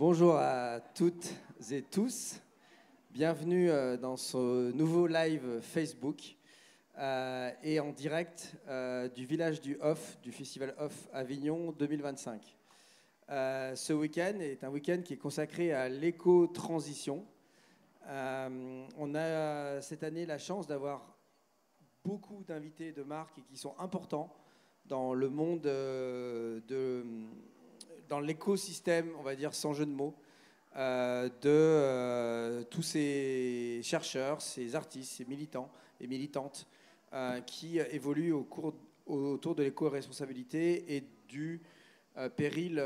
Bonjour à toutes et tous. Bienvenue dans ce nouveau live Facebook et en direct du village du Off, du Festival Off Avignon 2025. Ce week-end est un week-end qui est consacré à l'éco-transition. On a cette année la chance d'avoir beaucoup d'invités de marque qui sont importants dans le monde dans l'écosystème, on va dire sans jeu de mots, de tous ces chercheurs, ces artistes, ces militants et militantes qui évoluent autour de l'éco-responsabilité et du péril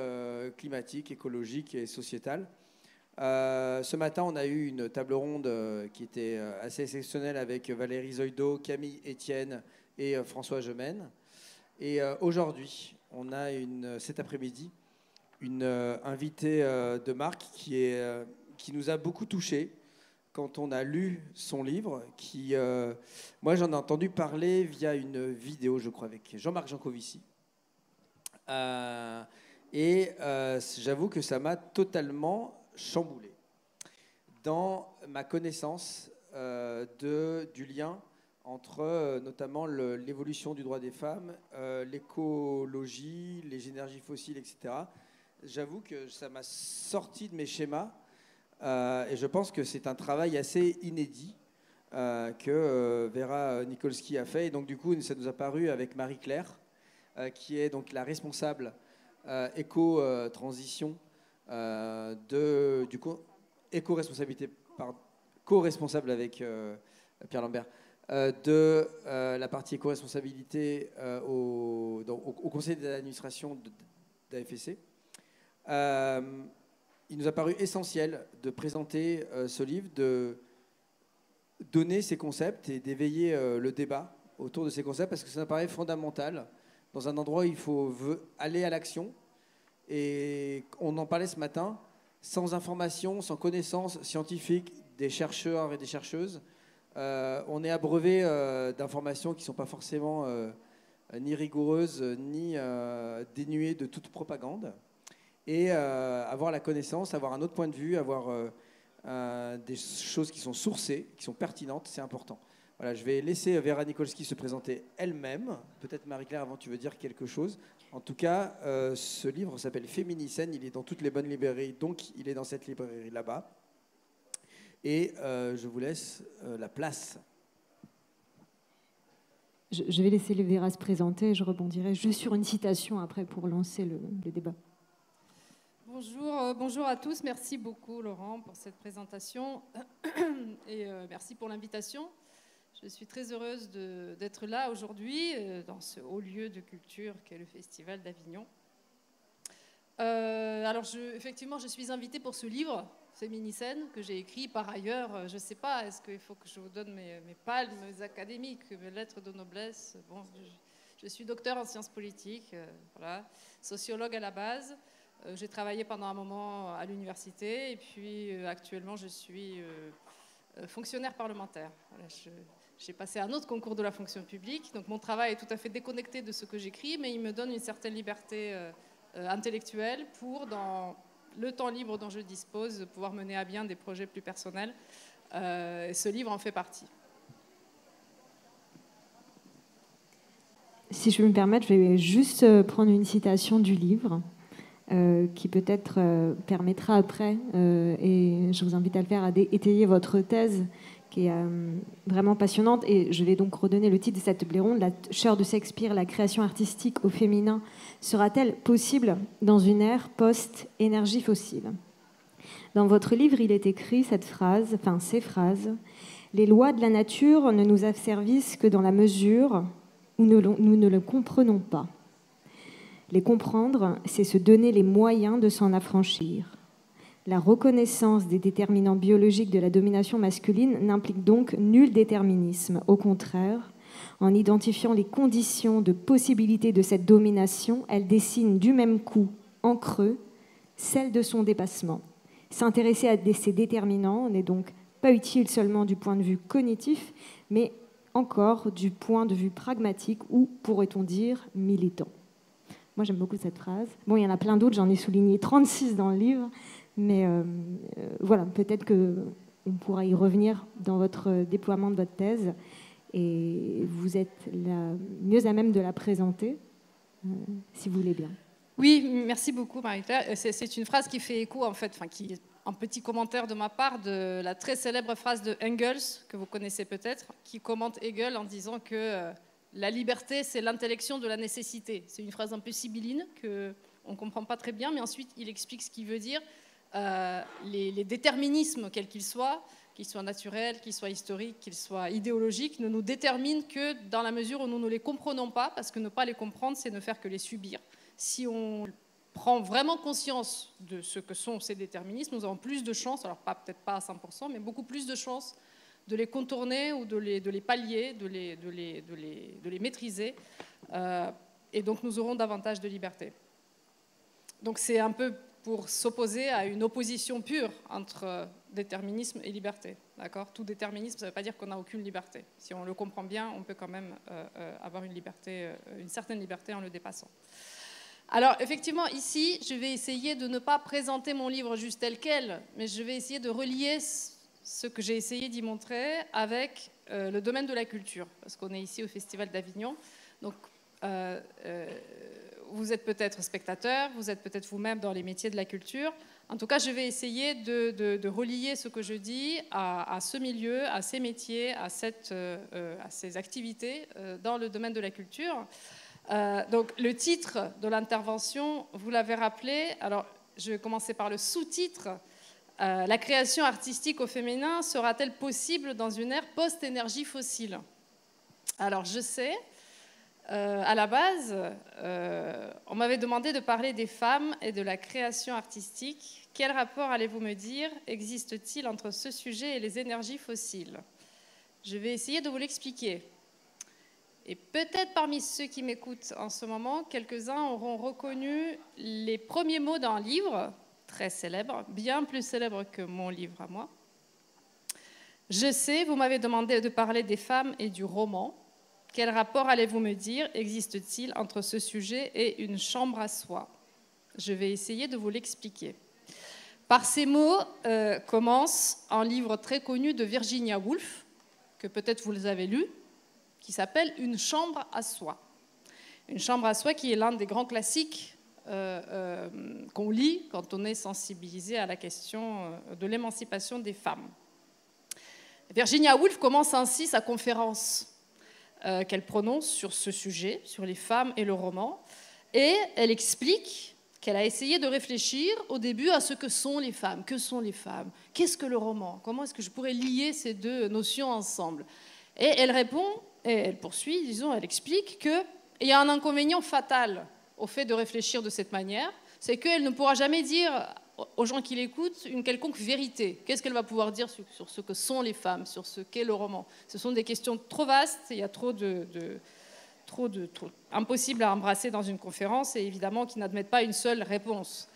climatique, écologique et sociétal. Ce matin, on a eu une table ronde qui était assez exceptionnelle avec Valérie Zoido, Camille Etienne et François Gemène. Et aujourd'hui, on a cet après-midi une invitée de marque qui nous a beaucoup touchés quand on a lu son livre. Moi, j'en ai entendu parler via une vidéo, je crois, avec Jean-Marc Jancovici. J'avoue que ça m'a totalement chamboulé dans ma connaissance du lien entre notamment l'évolution du droit des femmes, l'écologie, les énergies fossiles, etc. J'avoue que ça m'a sorti de mes schémas et je pense que c'est un travail assez inédit que Vera Nikolski a fait. Et donc du coup, ça nous a paru avec Marie-Claire, qui est donc la responsable éco-transition éco-responsabilité, co-responsable avec Pierre Lambert, de la partie éco-responsabilité au conseil d'administration d'AFSC. Il nous a paru essentiel de présenter ce livre, de donner ces concepts et d'éveiller le débat autour de ces concepts, parce que ça me paraît fondamental dans un endroit où il faut aller à l'action. Et on en parlait ce matin, sans information, sans connaissance scientifique des chercheurs et des chercheuses, on est abreuvé d'informations qui ne sont pas forcément ni rigoureuses, ni dénuées de toute propagande. Et avoir la connaissance, avoir un autre point de vue, avoir des choses qui sont sourcées, qui sont pertinentes, c'est important. Voilà, je vais laisser Vera Nikolski se présenter elle-même. Peut-être Marie-Claire, avant, tu veux dire quelque chose. En tout cas, ce livre s'appelle Féminicène. Il est dans toutes les bonnes librairies, donc il est dans cette librairie là-bas. Et je vous laisse la place. Je vais laisser Vera se présenter. Je rebondirai juste sur une citation après pour lancer le débat. Bonjour à tous. Merci beaucoup, Laurent, pour cette présentation. Et merci pour l'invitation. Je suis très heureuse d'être là aujourd'hui, dans ce haut lieu de culture qu'est le Festival d'Avignon. Alors, effectivement, je suis invitée pour ce livre, Féminicène, que j'ai écrit par ailleurs. Je ne sais pas, est-ce qu'il faut que je vous donne mes palmes académiques, mes lettres de noblesse? Bon, je suis docteur en sciences politiques, voilà, sociologue à la base. J'ai travaillé pendant un moment à l'université et puis actuellement, je suis fonctionnaire parlementaire. Voilà, j'ai passé un autre concours de la fonction publique, donc mon travail est tout à fait déconnecté de ce que j'écris, mais il me donne une certaine liberté intellectuelle pour, dans le temps libre dont je dispose, pouvoir mener à bien des projets plus personnels. Et ce livre en fait partie. Si je peux me permettre, je vais juste prendre une citation du livre qui peut-être permettra après, et je vous invite à le faire, à étayer votre thèse qui est vraiment passionnante. Et je vais donc redonner le titre de cette table ronde. La chaire de Shakespeare, la création artistique au féminin sera-t-elle possible dans une ère post-énergie fossile? Dans votre livre, il est écrit ces phrases. Les lois de la nature ne nous asservissent que dans la mesure où nous ne le comprenons pas. Les comprendre, c'est se donner les moyens de s'en affranchir. La reconnaissance des déterminants biologiques de la domination masculine n'implique donc nul déterminisme. Au contraire, en identifiant les conditions de possibilité de cette domination, elle dessine du même coup, en creux, celle de son dépassement. S'intéresser à ces déterminants n'est donc pas utile seulement du point de vue cognitif, mais encore du point de vue pragmatique ou, pourrait-on dire, militant. Moi, j'aime beaucoup cette phrase. Bon, il y en a plein d'autres, j'en ai souligné 36 dans le livre. Mais voilà, peut-être qu'on pourra y revenir dans votre déploiement de votre thèse. Et vous êtes mieux à même de la présenter, si vous voulez bien. Oui, merci beaucoup, Marie-Claire. C'est une phrase qui fait écho, en fait, enfin, qui est un petit commentaire de ma part de la très célèbre phrase de Engels, que vous connaissez peut-être, qui commente Hegel en disant que la liberté, c'est l'intellection de la nécessité. C'est une phrase un peu sibylline qu'on ne comprend pas très bien, mais ensuite, il explique ce qu'il veut dire. Les déterminismes, quels qu'ils soient naturels, qu'ils soient historiques, qu'ils soient idéologiques, ne nous déterminent que dans la mesure où nous ne les comprenons pas, parce que ne pas les comprendre, c'est ne faire que les subir. Si on prend vraiment conscience de ce que sont ces déterminismes, nous avons plus de chances, alors peut-être pas à 100%, mais beaucoup plus de chances de les contourner ou de les pallier, de les maîtriser. Et donc nous aurons davantage de liberté. Donc c'est un peu pour s'opposer à une opposition pure entre déterminisme et liberté. D'accord ? Tout déterminisme, ça ne veut pas dire qu'on n'a aucune liberté. Si on le comprend bien, on peut quand même avoir une liberté, une certaine liberté en le dépassant. Alors, effectivement, ici, je vais essayer de ne pas présenter mon livre juste tel quel, mais je vais essayer de relier ce que j'ai essayé d'y montrer avec le domaine de la culture, parce qu'on est ici au Festival d'Avignon. Donc, vous êtes peut-être spectateur, vous êtes peut-être vous-même dans les métiers de la culture. En tout cas, je vais essayer de relier ce que je dis à ce milieu, à ces métiers, à ces activités dans le domaine de la culture. Donc, le titre de l'intervention, vous l'avez rappelé. Alors, je vais commencer par le sous-titre. La création artistique au féminin sera-t-elle possible dans une ère post-énergie fossile ? Alors, je sais, à la base, on m'avait demandé de parler des femmes et de la création artistique. Quel rapport, allez-vous me dire, existe-t-il entre ce sujet et les énergies fossiles ? Je vais essayer de vous l'expliquer. Et peut-être parmi ceux qui m'écoutent en ce moment, quelques-uns auront reconnu les premiers mots d'un livre très célèbre, bien plus célèbre que mon livre à moi. Je sais, vous m'avez demandé de parler des femmes et du roman. Quel rapport, allez-vous me dire, existe-t-il entre ce sujet et une chambre à soi ? Je vais essayer de vous l'expliquer. Par ces mots commence un livre très connu de Virginia Woolf, que peut-être vous avez lu, qui s'appelle « Une chambre à soi ». Une chambre à soi qui est l'un des grands classiques qu'on lit quand on est sensibilisé à la question de l'émancipation des femmes. Virginia Woolf commence ainsi sa conférence qu'elle prononce sur ce sujet, sur les femmes et le roman, et elle explique qu'elle a essayé de réfléchir au début à ce que sont les femmes. Que sont les femmes ? Qu'est-ce que le roman ? Comment est-ce que je pourrais lier ces deux notions ensemble ? Et elle répond, et elle poursuit, disons, elle explique qu'il y a un inconvénient fatal au fait de réfléchir de cette manière, c'est qu'elle ne pourra jamais dire aux gens qui l'écoutent une quelconque vérité. Qu'est-ce qu'elle va pouvoir dire sur ce que sont les femmes, sur ce qu'est le roman ? Ce sont des questions trop vastes, il y a trop impossible à embrasser dans une conférence et évidemment qui n'admettent pas une seule réponse.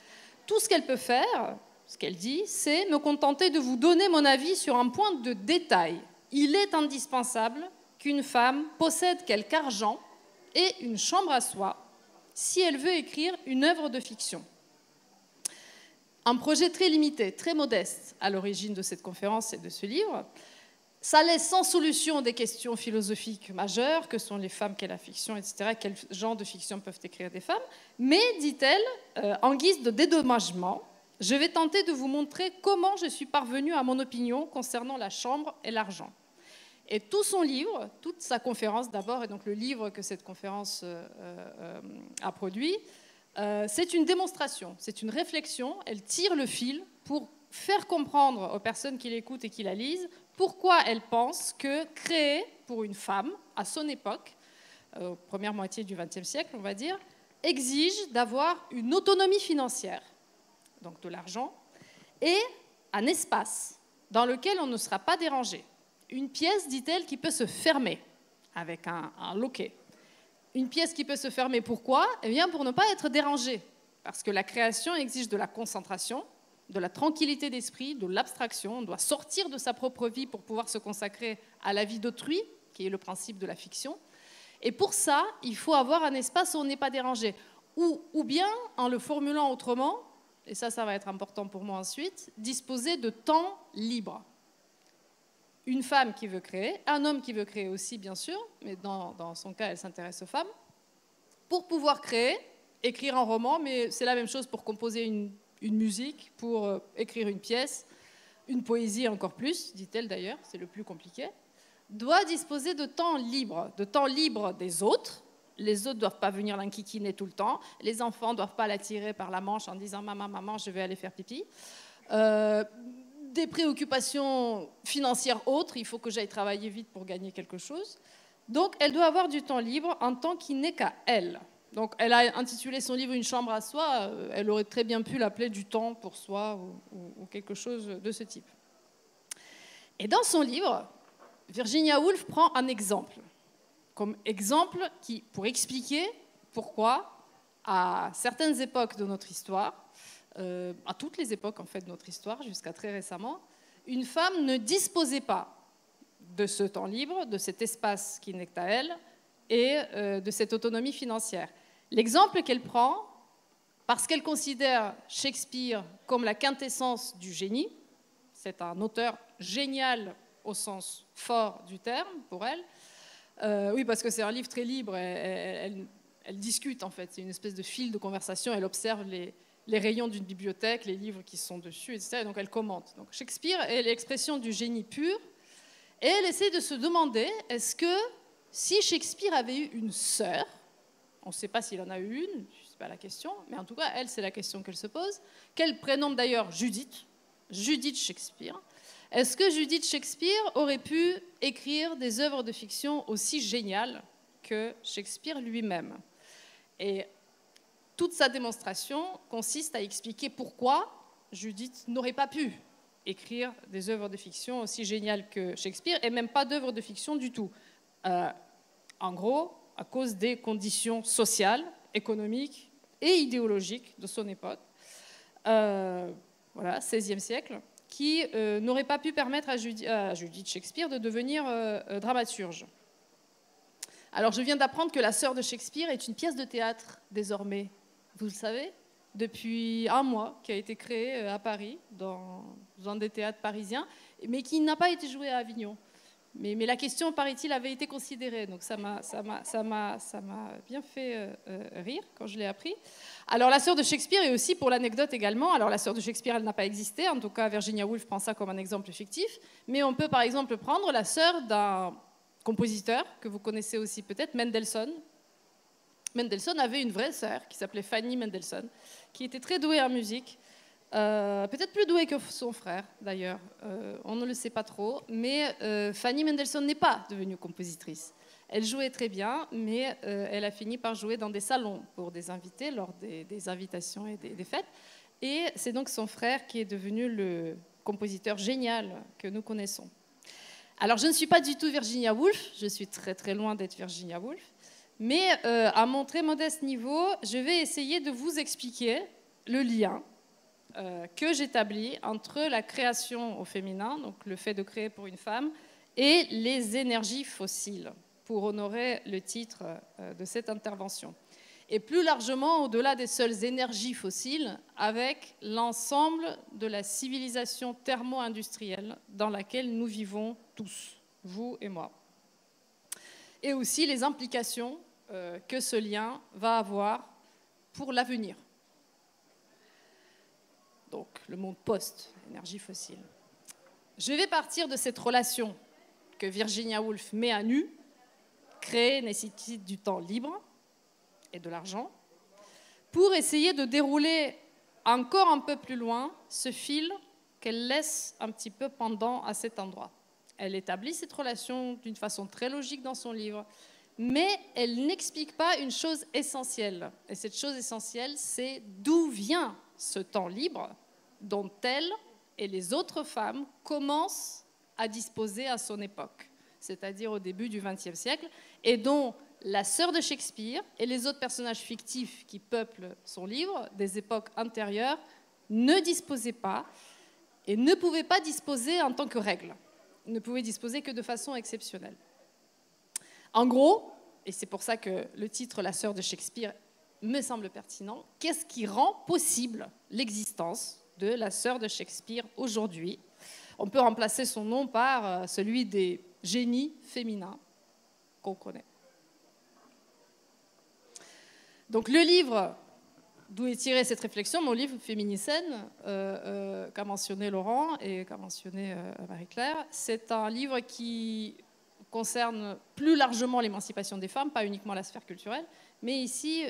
Tout ce qu'elle peut faire, ce qu'elle dit, c'est me contenter de vous donner mon avis sur un point de détail. Il est indispensable qu'une femme possède quelque argent et une chambre à soi si elle veut écrire une œuvre de fiction. Un projet très limité, très modeste à l'origine de cette conférence et de ce livre. Ça laisse sans solution des questions philosophiques majeures, que sont les femmes, qu'est la fiction, etc. Quel genre de fiction peuvent écrire des femmes. Mais, dit-elle, en guise de dédommagement, je vais tenter de vous montrer comment je suis parvenue à mon opinion concernant la chambre et l'argent. Et tout son livre, toute sa conférence d'abord, et donc le livre que cette conférence a produit, c'est une démonstration, c'est une réflexion. Elle tire le fil pour faire comprendre aux personnes qui l'écoutent et qui la lisent pourquoi elle pense que créer pour une femme, à son époque, première moitié du XXe siècle, on va dire, exige d'avoir une autonomie financière, donc de l'argent, et un espace dans lequel on ne sera pas dérangé. Une pièce, dit-elle, qui peut se fermer avec un loquet. Une pièce qui peut se fermer, pourquoi ? Eh bien, pour ne pas être dérangé. Parce que la création exige de la concentration, de la tranquillité d'esprit, de l'abstraction. On doit sortir de sa propre vie pour pouvoir se consacrer à la vie d'autrui, qui est le principe de la fiction. Et pour ça, il faut avoir un espace où on n'est pas dérangé. Ou bien, en le formulant autrement, et ça va être important pour moi ensuite, disposer de temps libre. Une femme qui veut créer, un homme qui veut créer aussi, bien sûr, mais dans son cas, elle s'intéresse aux femmes, pour pouvoir créer, écrire un roman, mais c'est la même chose pour composer une musique, pour écrire une pièce, une poésie encore plus, dit-elle d'ailleurs, c'est le plus compliqué, doit disposer de temps libre des autres. Les autres ne doivent pas venir l'enquiquiner tout le temps. Les enfants ne doivent pas l'attirer par la manche en disant « Maman, je vais aller faire pipi ». Des préoccupations financières autres, il faut que j'aille travailler vite pour gagner quelque chose. Donc, elle doit avoir du temps libre, un temps qui n'est qu'à elle. Donc, elle a intitulé son livre « Une chambre à soi ». Elle aurait très bien pu l'appeler « Du temps pour soi » ou quelque chose de ce type. Et dans son livre, Virginia Woolf prend un exemple. Comme exemple pour expliquer pourquoi, à certaines époques de notre histoire, à toutes les époques en fait de notre histoire, jusqu'à très récemment, une femme ne disposait pas de ce temps libre, de cet espace qui n'est qu'à elle, et de cette autonomie financière. L'exemple qu'elle prend, parce qu'elle considère Shakespeare comme la quintessence du génie, c'est un auteur génial au sens fort du terme pour elle. Oui, parce que c'est un livre très libre, elle discute en fait, c'est une espèce de fil de conversation, elle observe les rayons d'une bibliothèque, les livres qui sont dessus, etc. Et donc elle commente. Donc Shakespeare est l'expression du génie pur, et elle essaie de se demander, est-ce que si Shakespeare avait eu une sœur, on ne sait pas s'il en a eu une, ce n'est pas la question, mais en tout cas, elle, c'est la question qu'elle se pose, qu'elle prénomme d'ailleurs Judith Shakespeare. Est-ce que Judith Shakespeare aurait pu écrire des œuvres de fiction aussi géniales que Shakespeare lui-même? Et toute sa démonstration consiste à expliquer pourquoi Judith n'aurait pas pu écrire des œuvres de fiction aussi géniales que Shakespeare, et même pas d'œuvres de fiction du tout. En gros, à cause des conditions sociales, économiques et idéologiques de son époque, voilà, XVIe siècle, qui n'aurait pas pu permettre à Judith Shakespeare de devenir dramaturge. Alors, je viens d'apprendre que La Sœur de Shakespeare est une pièce de théâtre, désormais. Vous le savez, depuis un mois, qui a été créée à Paris, dans un des théâtres parisiens, mais qui n'a pas été jouée à Avignon. Mais la question, paraît-il, avait été considérée. Donc, ça m'a bien fait rire quand je l'ai appris. Alors, La Sœur de Shakespeare est aussi, pour l'anecdote également, alors La Sœur de Shakespeare, elle n'a pas existé. En tout cas, Virginia Woolf prend ça comme un exemple fictif. Mais on peut, par exemple, prendre la sœur d'un compositeur que vous connaissez aussi peut-être, Mendelssohn. Mendelssohn avait une vraie sœur qui s'appelait Fanny Mendelssohn, qui était très douée en musique, peut-être plus douée que son frère d'ailleurs, on ne le sait pas trop, mais Fanny Mendelssohn n'est pas devenue compositrice. Elle jouait très bien, mais elle a fini par jouer dans des salons pour des invités lors des invitations et des fêtes, et c'est donc son frère qui est devenu le compositeur génial que nous connaissons. Alors je ne suis pas du tout Virginia Woolf, je suis très très loin d'être Virginia Woolf, mais à mon très modeste niveau, je vais essayer de vous expliquer le lien que j'établis entre la création au féminin, donc le fait de créer pour une femme, et les énergies fossiles, pour honorer le titre de cette intervention. Et plus largement, au-delà des seules énergies fossiles, avec l'ensemble de la civilisation thermo-industrielle dans laquelle nous vivons tous, vous et moi. Et aussi les implications que ce lien va avoir pour l'avenir. Donc, le monde post-énergie fossile. Je vais partir de cette relation que Virginia Woolf met à nu. Créer nécessite du temps libre et de l'argent pour essayer de dérouler encore un peu plus loin ce fil qu'elle laisse un petit peu pendant à cet endroit. Elle établit cette relation d'une façon très logique dans son livre, mais elle n'explique pas une chose essentielle. Et cette chose essentielle, c'est d'où vient ce temps libre dont elle et les autres femmes commencent à disposer à son époque, c'est-à-dire au début du XXe siècle, et dont la sœur de Shakespeare et les autres personnages fictifs qui peuplent son livre, des époques antérieures, ne disposaient pas et ne pouvaient pas disposer en tant que règle. Ils ne pouvaient disposer que de façon exceptionnelle. En gros, et c'est pour ça que le titre « La sœur de Shakespeare » me semble pertinent. Qu'est-ce qui rend possible l'existence de la sœur de Shakespeare aujourd'hui? On peut remplacer son nom par celui des génies féminins qu'on connaît. Donc le livre d'où est tirée cette réflexion, mon livre Féminicène, qu'a mentionné Laurent et qu'a mentionné Marie-Claire, c'est un livre qui concerne plus largement l'émancipation des femmes, pas uniquement la sphère culturelle, mais ici,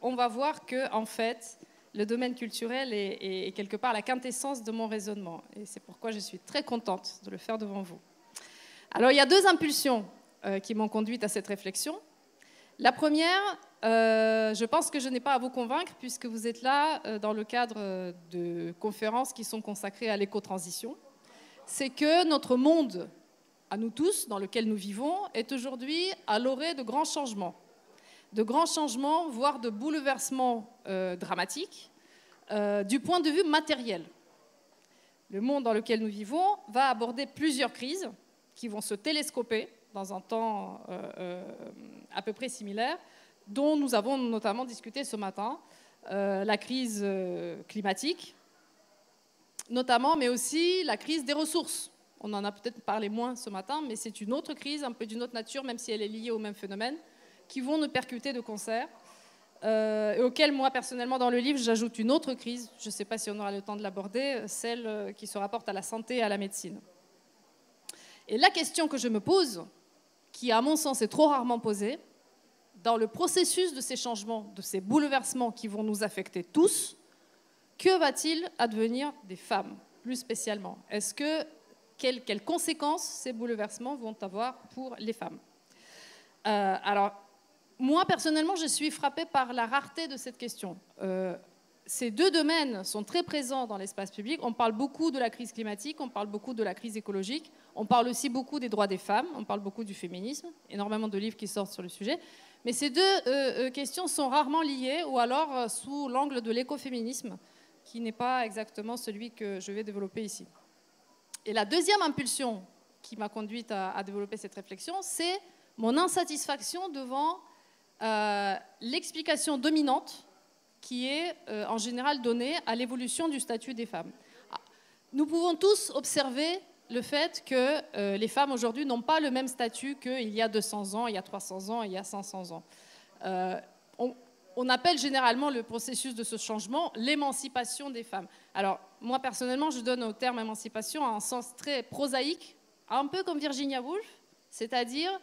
on va voir que, en fait, le domaine culturel est quelque part la quintessence de mon raisonnement. Et c'est pourquoi je suis très contente de le faire devant vous. Alors, il y a deux impulsions qui m'ont conduite à cette réflexion. La première, je pense que je n'ai pas à vous convaincre, puisque vous êtes là dans le cadre de conférences qui sont consacrées à l'éco-transition. C'est que notre monde, à nous tous, dans lequel nous vivons, est aujourd'hui à l'orée de grands changements. De grands changements, voire de bouleversements dramatiques, du point de vue matériel. Le monde dans lequel nous vivons va aborder plusieurs crises qui vont se télescoper dans un temps à peu près similaire, dont nous avons notamment discuté ce matin, la crise climatique, notamment, mais aussi la crise des ressources. On en a peut-être parlé moins ce matin, mais c'est une autre crise, un peu d'une autre nature, même si elle est liée au même phénomène, qui vont nous percuter de concert, et auquel, moi, personnellement, dans le livre, j'ajoute une autre crise, je ne sais pas si on aura le temps de l'aborder, celle qui se rapporte à la santé et à la médecine. Et la question que je me pose, qui, à mon sens, est trop rarement posée, dans le processus de ces changements, de ces bouleversements qui vont nous affecter tous, que va-t-il advenir des femmes, plus spécialement? Quelles conséquences ces bouleversements vont avoir pour les femmes? Alors, moi, personnellement, je suis frappée par la rareté de cette question. Ces deux domaines sont très présents dans l'espace public. On parle beaucoup de la crise climatique, on parle beaucoup de la crise écologique, on parle aussi beaucoup des droits des femmes, on parle beaucoup du féminisme, énormément de livres qui sortent sur le sujet. Mais ces deux questions sont rarement liées, ou alors sous l'angle de l'écoféminisme, qui n'est pas exactement celui que je vais développer ici. Et la deuxième impulsion qui m'a conduite à développer cette réflexion, c'est mon insatisfaction devant l'explication dominante qui est en général donnée à l'évolution du statut des femmes. Nous pouvons tous observer le fait que les femmes aujourd'hui n'ont pas le même statut qu'il y a 200 ans, il y a 300 ans, il y a 500 ans. On appelle généralement le processus de ce changement l'émancipation des femmes. Alors, moi, personnellement, je donne au terme émancipation un sens très prosaïque, un peu comme Virginia Woolf, c'est-à-dire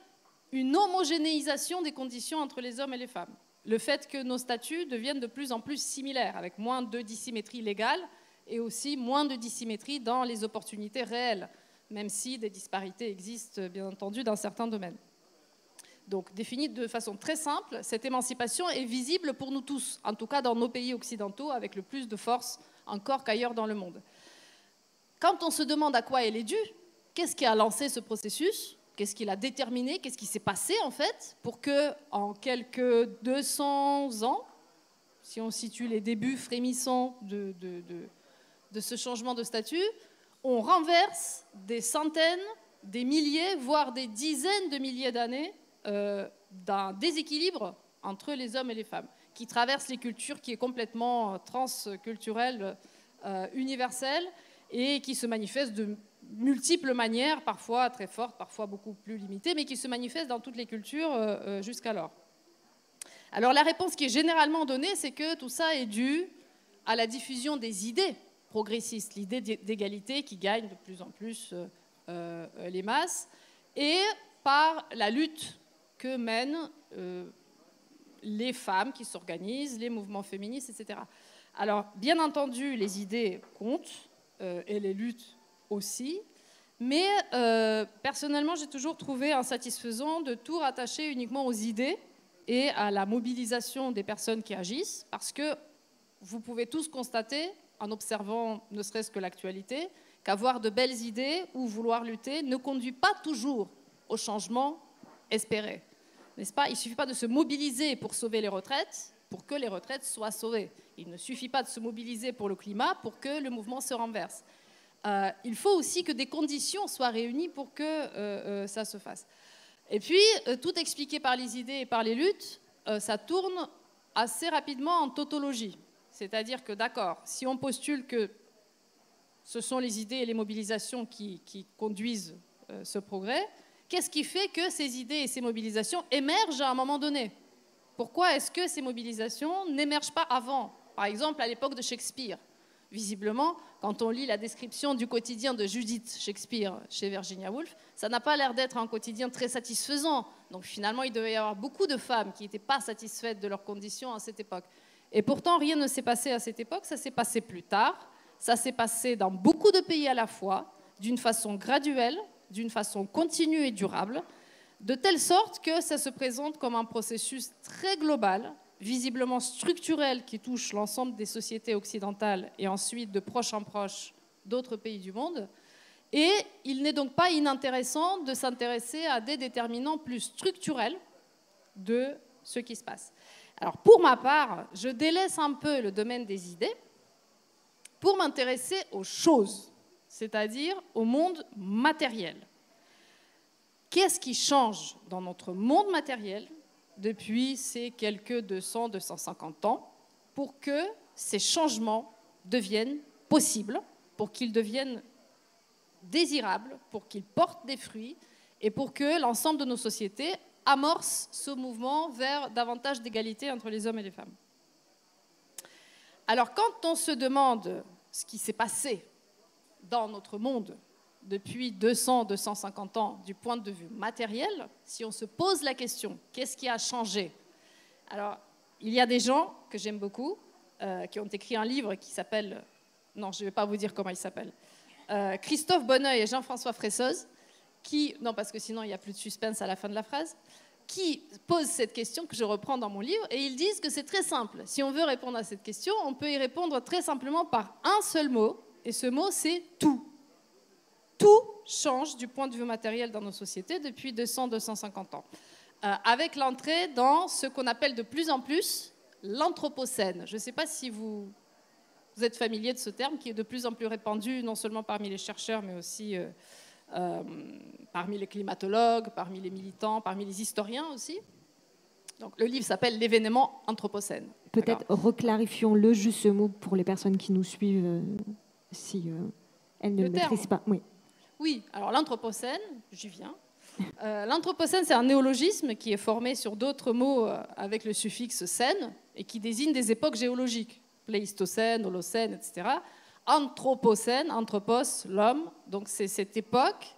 une homogénéisation des conditions entre les hommes et les femmes. Le fait que nos statuts deviennent de plus en plus similaires, avec moins de dissymétrie légale et aussi moins de dissymétrie dans les opportunités réelles, même si des disparités existent, bien entendu, dans certains domaines. Donc, définie de façon très simple, cette émancipation est visible pour nous tous, en tout cas dans nos pays occidentaux, avec le plus de force encore qu'ailleurs dans le monde. Quand on se demande à quoi elle est due, qu'est-ce qui a lancé ce processus ? Qu'est-ce qui l'a déterminé? Qu'est-ce qui s'est passé, en fait, pour qu'en quelques 200 ans, si on situe les débuts frémissants de ce changement de statut, on renverse des centaines, des milliers, voire des dizaines de milliers d'années d'un déséquilibre entre les hommes et les femmes, qui traverse les cultures, qui est complètement transculturel, universel, et qui se manifeste de multiples manières, parfois très fortes, parfois beaucoup plus limitées, mais qui se manifestent dans toutes les cultures jusqu'alors. Alors la réponse qui est généralement donnée, c'est que tout ça est dû à la diffusion des idées progressistes, l'idée d'égalité qui gagne de plus en plus les masses, et par la lutte que mènent les femmes qui s'organisent, les mouvements féministes, etc. Alors, bien entendu, les idées comptent, et les luttes aussi, mais personnellement, j'ai toujours trouvé insatisfaisant de tout rattacher uniquement aux idées et à la mobilisation des personnes qui agissent, parce que vous pouvez tous constater, en observant ne serait-ce que l'actualité, qu'avoir de belles idées ou vouloir lutter ne conduit pas toujours au changement espéré. N'est-ce pas? Il ne suffit pas de se mobiliser pour sauver les retraites, pour que les retraites soient sauvées. Il ne suffit pas de se mobiliser pour le climat pour que le mouvement se renverse. Il faut aussi que des conditions soient réunies pour que ça se fasse. Et puis, tout expliqué par les idées et par les luttes, ça tourne assez rapidement en tautologie. C'est-à-dire que, d'accord, si on postule que ce sont les idées et les mobilisations qui conduisent ce progrès, qu'est-ce qui fait que ces idées et ces mobilisations émergent à un moment donné? Pourquoi est-ce que ces mobilisations n'émergent pas avant? Par exemple, à l'époque de Shakespeare. Visiblement, quand on lit la description du quotidien de Judith Shakespeare chez Virginia Woolf, ça n'a pas l'air d'être un quotidien très satisfaisant. Donc finalement, il devait y avoir beaucoup de femmes qui n'étaient pas satisfaites de leurs conditions à cette époque. Et pourtant, rien ne s'est passé à cette époque, ça s'est passé plus tard. Ça s'est passé dans beaucoup de pays à la fois, d'une façon graduelle, d'une façon continue et durable, de telle sorte que ça se présente comme un processus très global, visiblement structurel, qui touche l'ensemble des sociétés occidentales et ensuite de proche en proche d'autres pays du monde. Et il n'est donc pas inintéressant de s'intéresser à des déterminants plus structurels de ce qui se passe. Alors pour ma part, je délaisse un peu le domaine des idées pour m'intéresser aux choses, c'est-à-dire au monde matériel. Qu'est-ce qui change dans notre monde matériel depuis ces quelques 200-250 ans pour que ces changements deviennent possibles, pour qu'ils deviennent désirables, pour qu'ils portent des fruits et pour que l'ensemble de nos sociétés amorcent ce mouvement vers davantage d'égalité entre les hommes et les femmes. Alors quand on se demande ce qui s'est passé dans notre monde depuis 200-250 ans du point de vue matériel, si on se pose la question, qu'est-ce qui a changé? Alors, il y a des gens que j'aime beaucoup, qui ont écrit un livre qui s'appelle... Non, je ne vais pas vous dire comment il s'appelle. Christophe Bonneuil et Jean-François Fressoz, qui... Non, parce que sinon, il n'y a plus de suspense à la fin de la phrase, qui posent cette question que je reprends dans mon livre, et ils disent que c'est très simple. Si on veut répondre à cette question, on peut y répondre très simplement par un seul mot, et ce mot, c'est « tout ». Tout change du point de vue matériel dans nos sociétés depuis 200-250 ans, avec l'entrée dans ce qu'on appelle de plus en plus l'anthropocène. Je ne sais pas si vous êtes familier de ce terme qui est de plus en plus répandu, non seulement parmi les chercheurs, mais aussi parmi les climatologues, parmi les militants, parmi les historiens aussi. Donc, le livre s'appelle « L'événement anthropocène ». Peut-être reclarifions-le juste ce mot pour les personnes qui nous suivent, si elles ne le maîtrisent pas. Oui. Oui, alors l'anthropocène, j'y viens. L'anthropocène, c'est un néologisme qui est formé sur d'autres mots avec le suffixe cène et qui désigne des époques géologiques, Pléistocène, Holocène, etc. Anthropocène, anthropos, l'homme, donc c'est cette époque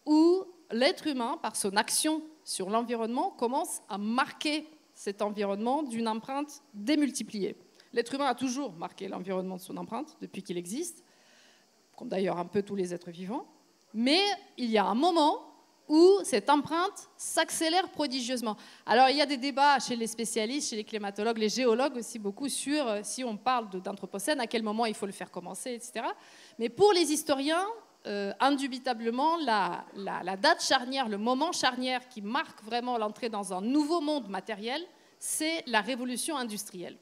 où l'être humain, par son action sur l'environnement, commence à marquer cet environnement d'une empreinte démultipliée. L'être humain a toujours marqué l'environnement de son empreinte depuis qu'il existe, comme d'ailleurs un peu tous les êtres vivants. Mais il y a un moment où cette empreinte s'accélère prodigieusement. Alors, il y a des débats chez les spécialistes, chez les climatologues, les géologues aussi beaucoup sur si on parle d'anthropocène, à quel moment il faut le faire commencer, etc. Mais pour les historiens, indubitablement, la date charnière, le moment charnière qui marque vraiment l'entrée dans un nouveau monde matériel, c'est la révolution industrielle.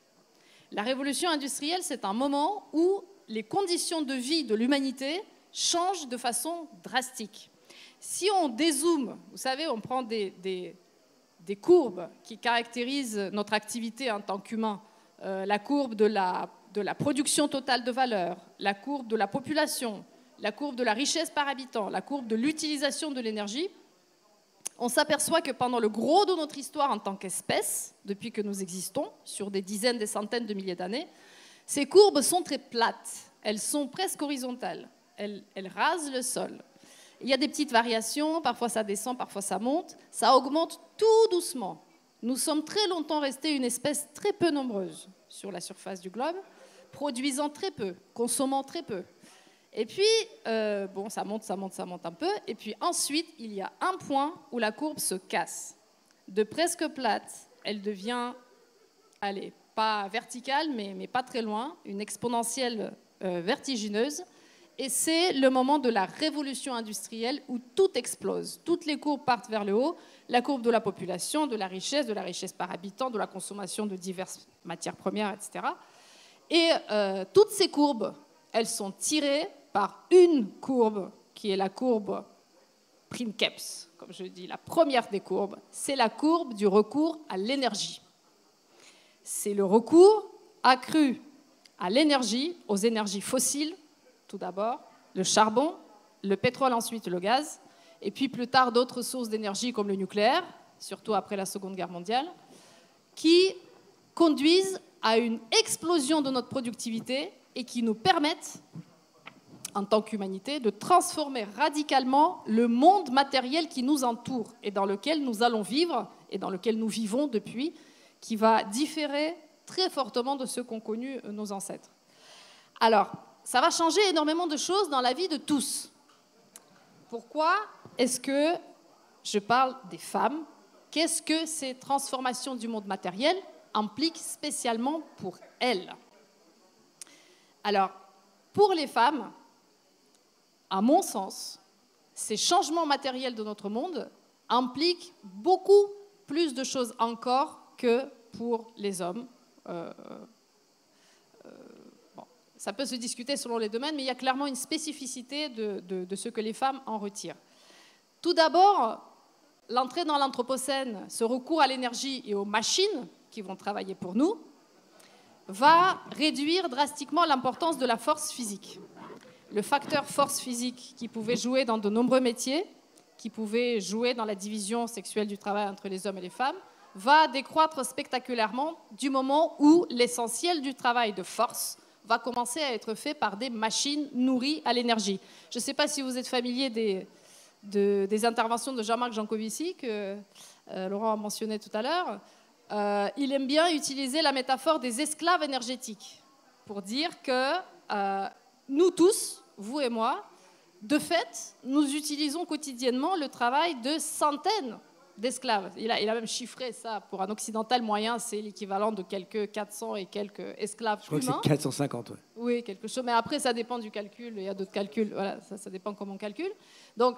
La révolution industrielle, c'est un moment où les conditions de vie de l'humanité changent de façon drastique. Si on dézoome, vous savez, on prend des courbes qui caractérisent notre activité en tant qu'humain, la courbe de la production totale de valeur, la courbe de la population, la courbe de la richesse par habitant, la courbe de l'utilisation de l'énergie, on s'aperçoit que pendant le gros de notre histoire en tant qu'espèce, depuis que nous existons, sur des dizaines, des centaines de milliers d'années, ces courbes sont très plates, elles sont presque horizontales. Elle rase le sol. Il y a des petites variations, parfois ça descend, parfois ça monte. Ça augmente tout doucement. Nous sommes très longtemps restés une espèce très peu nombreuse sur la surface du globe, produisant très peu, consommant très peu. Et puis, ça monte un peu. Et puis ensuite, il y a un point où la courbe se casse. De presque plate, elle devient, allez, pas verticale, mais pas très loin, une exponentielle vertigineuse. Et c'est le moment de la révolution industrielle où tout explose. Toutes les courbes partent vers le haut. La courbe de la population, de la richesse par habitant, de la consommation de diverses matières premières, etc. Et toutes ces courbes, elles sont tirées par une courbe qui est la courbe Princeps, comme je dis, la première des courbes. C'est la courbe du recours à l'énergie. c'est le recours accru à l'énergie, aux énergies fossiles, tout d'abord, le charbon, le pétrole ensuite, le gaz, et puis plus tard d'autres sources d'énergie comme le nucléaire, surtout après la Seconde Guerre mondiale, qui conduisent à une explosion de notre productivité et qui nous permettent, en tant qu'humanité, de transformer radicalement le monde matériel qui nous entoure et dans lequel nous allons vivre et dans lequel nous vivons depuis, qui va différer très fortement de ce qu'ont connu nos ancêtres. Alors, ça va changer énormément de choses dans la vie de tous. Pourquoi est-ce que je parle des femmes? Qu'est-ce que ces transformations du monde matériel impliquent spécialement pour elles? Alors, pour les femmes, à mon sens, ces changements matériels de notre monde impliquent beaucoup plus de choses encore que pour les hommes. Bon, ça peut se discuter selon les domaines, mais il y a clairement une spécificité de ce que les femmes en retirent. Tout d'abord, l'entrée dans l'Anthropocène, ce recours à l'énergie et aux machines qui vont travailler pour nous, va réduire drastiquement l'importance de la force physique. Le facteur force physique qui pouvait jouer dans de nombreux métiers, qui pouvait jouer dans la division sexuelle du travail entre les hommes et les femmes, va décroître spectaculairement du moment où l'essentiel du travail de force va commencer à être fait par des machines nourries à l'énergie. Je ne sais pas si vous êtes familier des interventions de Jean-Marc Jancovici, que Laurent a mentionné tout à l'heure. Il aime bien utiliser la métaphore des esclaves énergétiques pour dire que nous tous, vous et moi, de fait, nous utilisons quotidiennement le travail de centaines d'esclaves. Il a même chiffré ça. Pour un occidental moyen, c'est l'équivalent de quelques 400 et quelques esclaves humains. Je crois que c'est 450, ouais. Oui, quelque chose. Mais après, ça dépend du calcul. Il y a d'autres calculs. Voilà, ça dépend comment on calcule. Donc,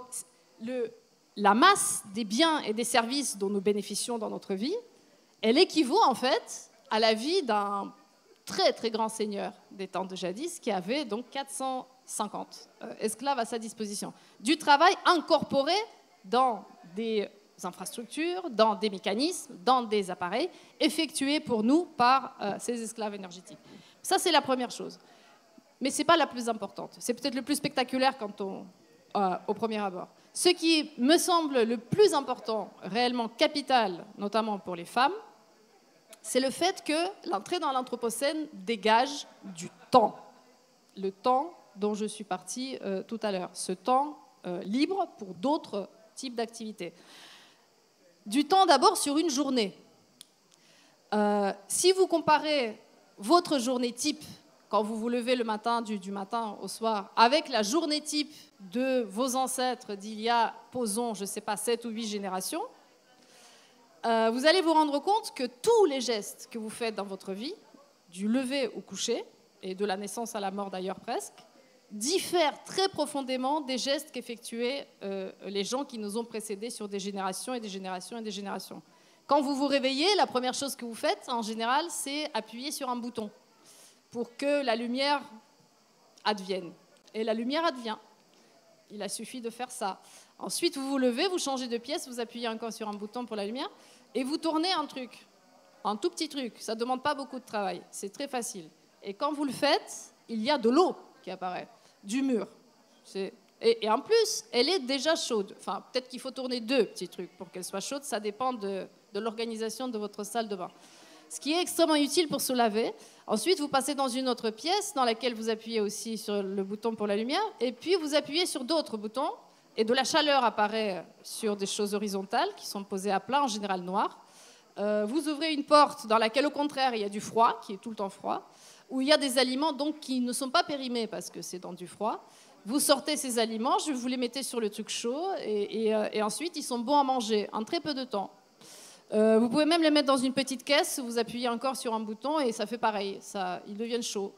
la masse des biens et des services dont nous bénéficions dans notre vie, elle équivaut en fait à la vie d'un très très grand seigneur des temps de jadis qui avait donc 450 esclaves à sa disposition. Du travail incorporé dans des infrastructures, dans des mécanismes, dans des appareils effectués pour nous par ces esclaves énergétiques. Ça, c'est la première chose. Mais ce n'est pas la plus importante. C'est peut-être le plus spectaculaire au premier abord. Ce qui me semble le plus important, réellement capital, notamment pour les femmes, c'est le fait que l'entrée dans l'Anthropocène dégage du temps. Le temps dont je suis partie tout à l'heure. Ce temps libre pour d'autres types d'activités. Du temps d'abord sur une journée. Si vous comparez votre journée type, quand vous vous levez le matin, du matin au soir, avec la journée type de vos ancêtres d'il y a, posons, je ne sais pas, 7 ou 8 générations, vous allez vous rendre compte que tous les gestes que vous faites dans votre vie, du lever au coucher, et de la naissance à la mort d'ailleurs presque, diffèrent très profondément des gestes qu'effectuaient les gens qui nous ont précédés sur des générations et des générations et des générations. Quand vous vous réveillez, la première chose que vous faites, en général, c'est appuyer sur un bouton pour que la lumière advienne. Et la lumière advient. Il a suffi de faire ça. Ensuite, vous vous levez, vous changez de pièce, vous appuyez encore sur un bouton pour la lumière, et vous tournez un truc, un tout petit truc. Ça ne demande pas beaucoup de travail, c'est très facile. Et quand vous le faites, il y a de l'eau qui apparaît, du mur. Et en plus, elle est déjà chaude. Enfin, peut-être qu'il faut tourner 2 petits trucs pour qu'elle soit chaude, ça dépend de l'organisation de votre salle de bain. Ce qui est extrêmement utile pour se laver. Ensuite, vous passez dans une autre pièce dans laquelle vous appuyez aussi sur le bouton pour la lumière, et puis vous appuyez sur d'autres boutons, et de la chaleur apparaît sur des choses horizontales qui sont posées à plat, en général noires. Vous ouvrez une porte dans laquelle, au contraire, il y a du froid, qui est tout le temps froid, où il y a des aliments donc, qui ne sont pas périmés parce que c'est dans du froid. Vous sortez ces aliments, vous les mettez sur le truc chaud, et ensuite, ils sont bons à manger en très peu de temps. Vous pouvez même les mettre dans une petite caisse, vous appuyez encore sur un bouton et ça fait pareil, ils deviennent chauds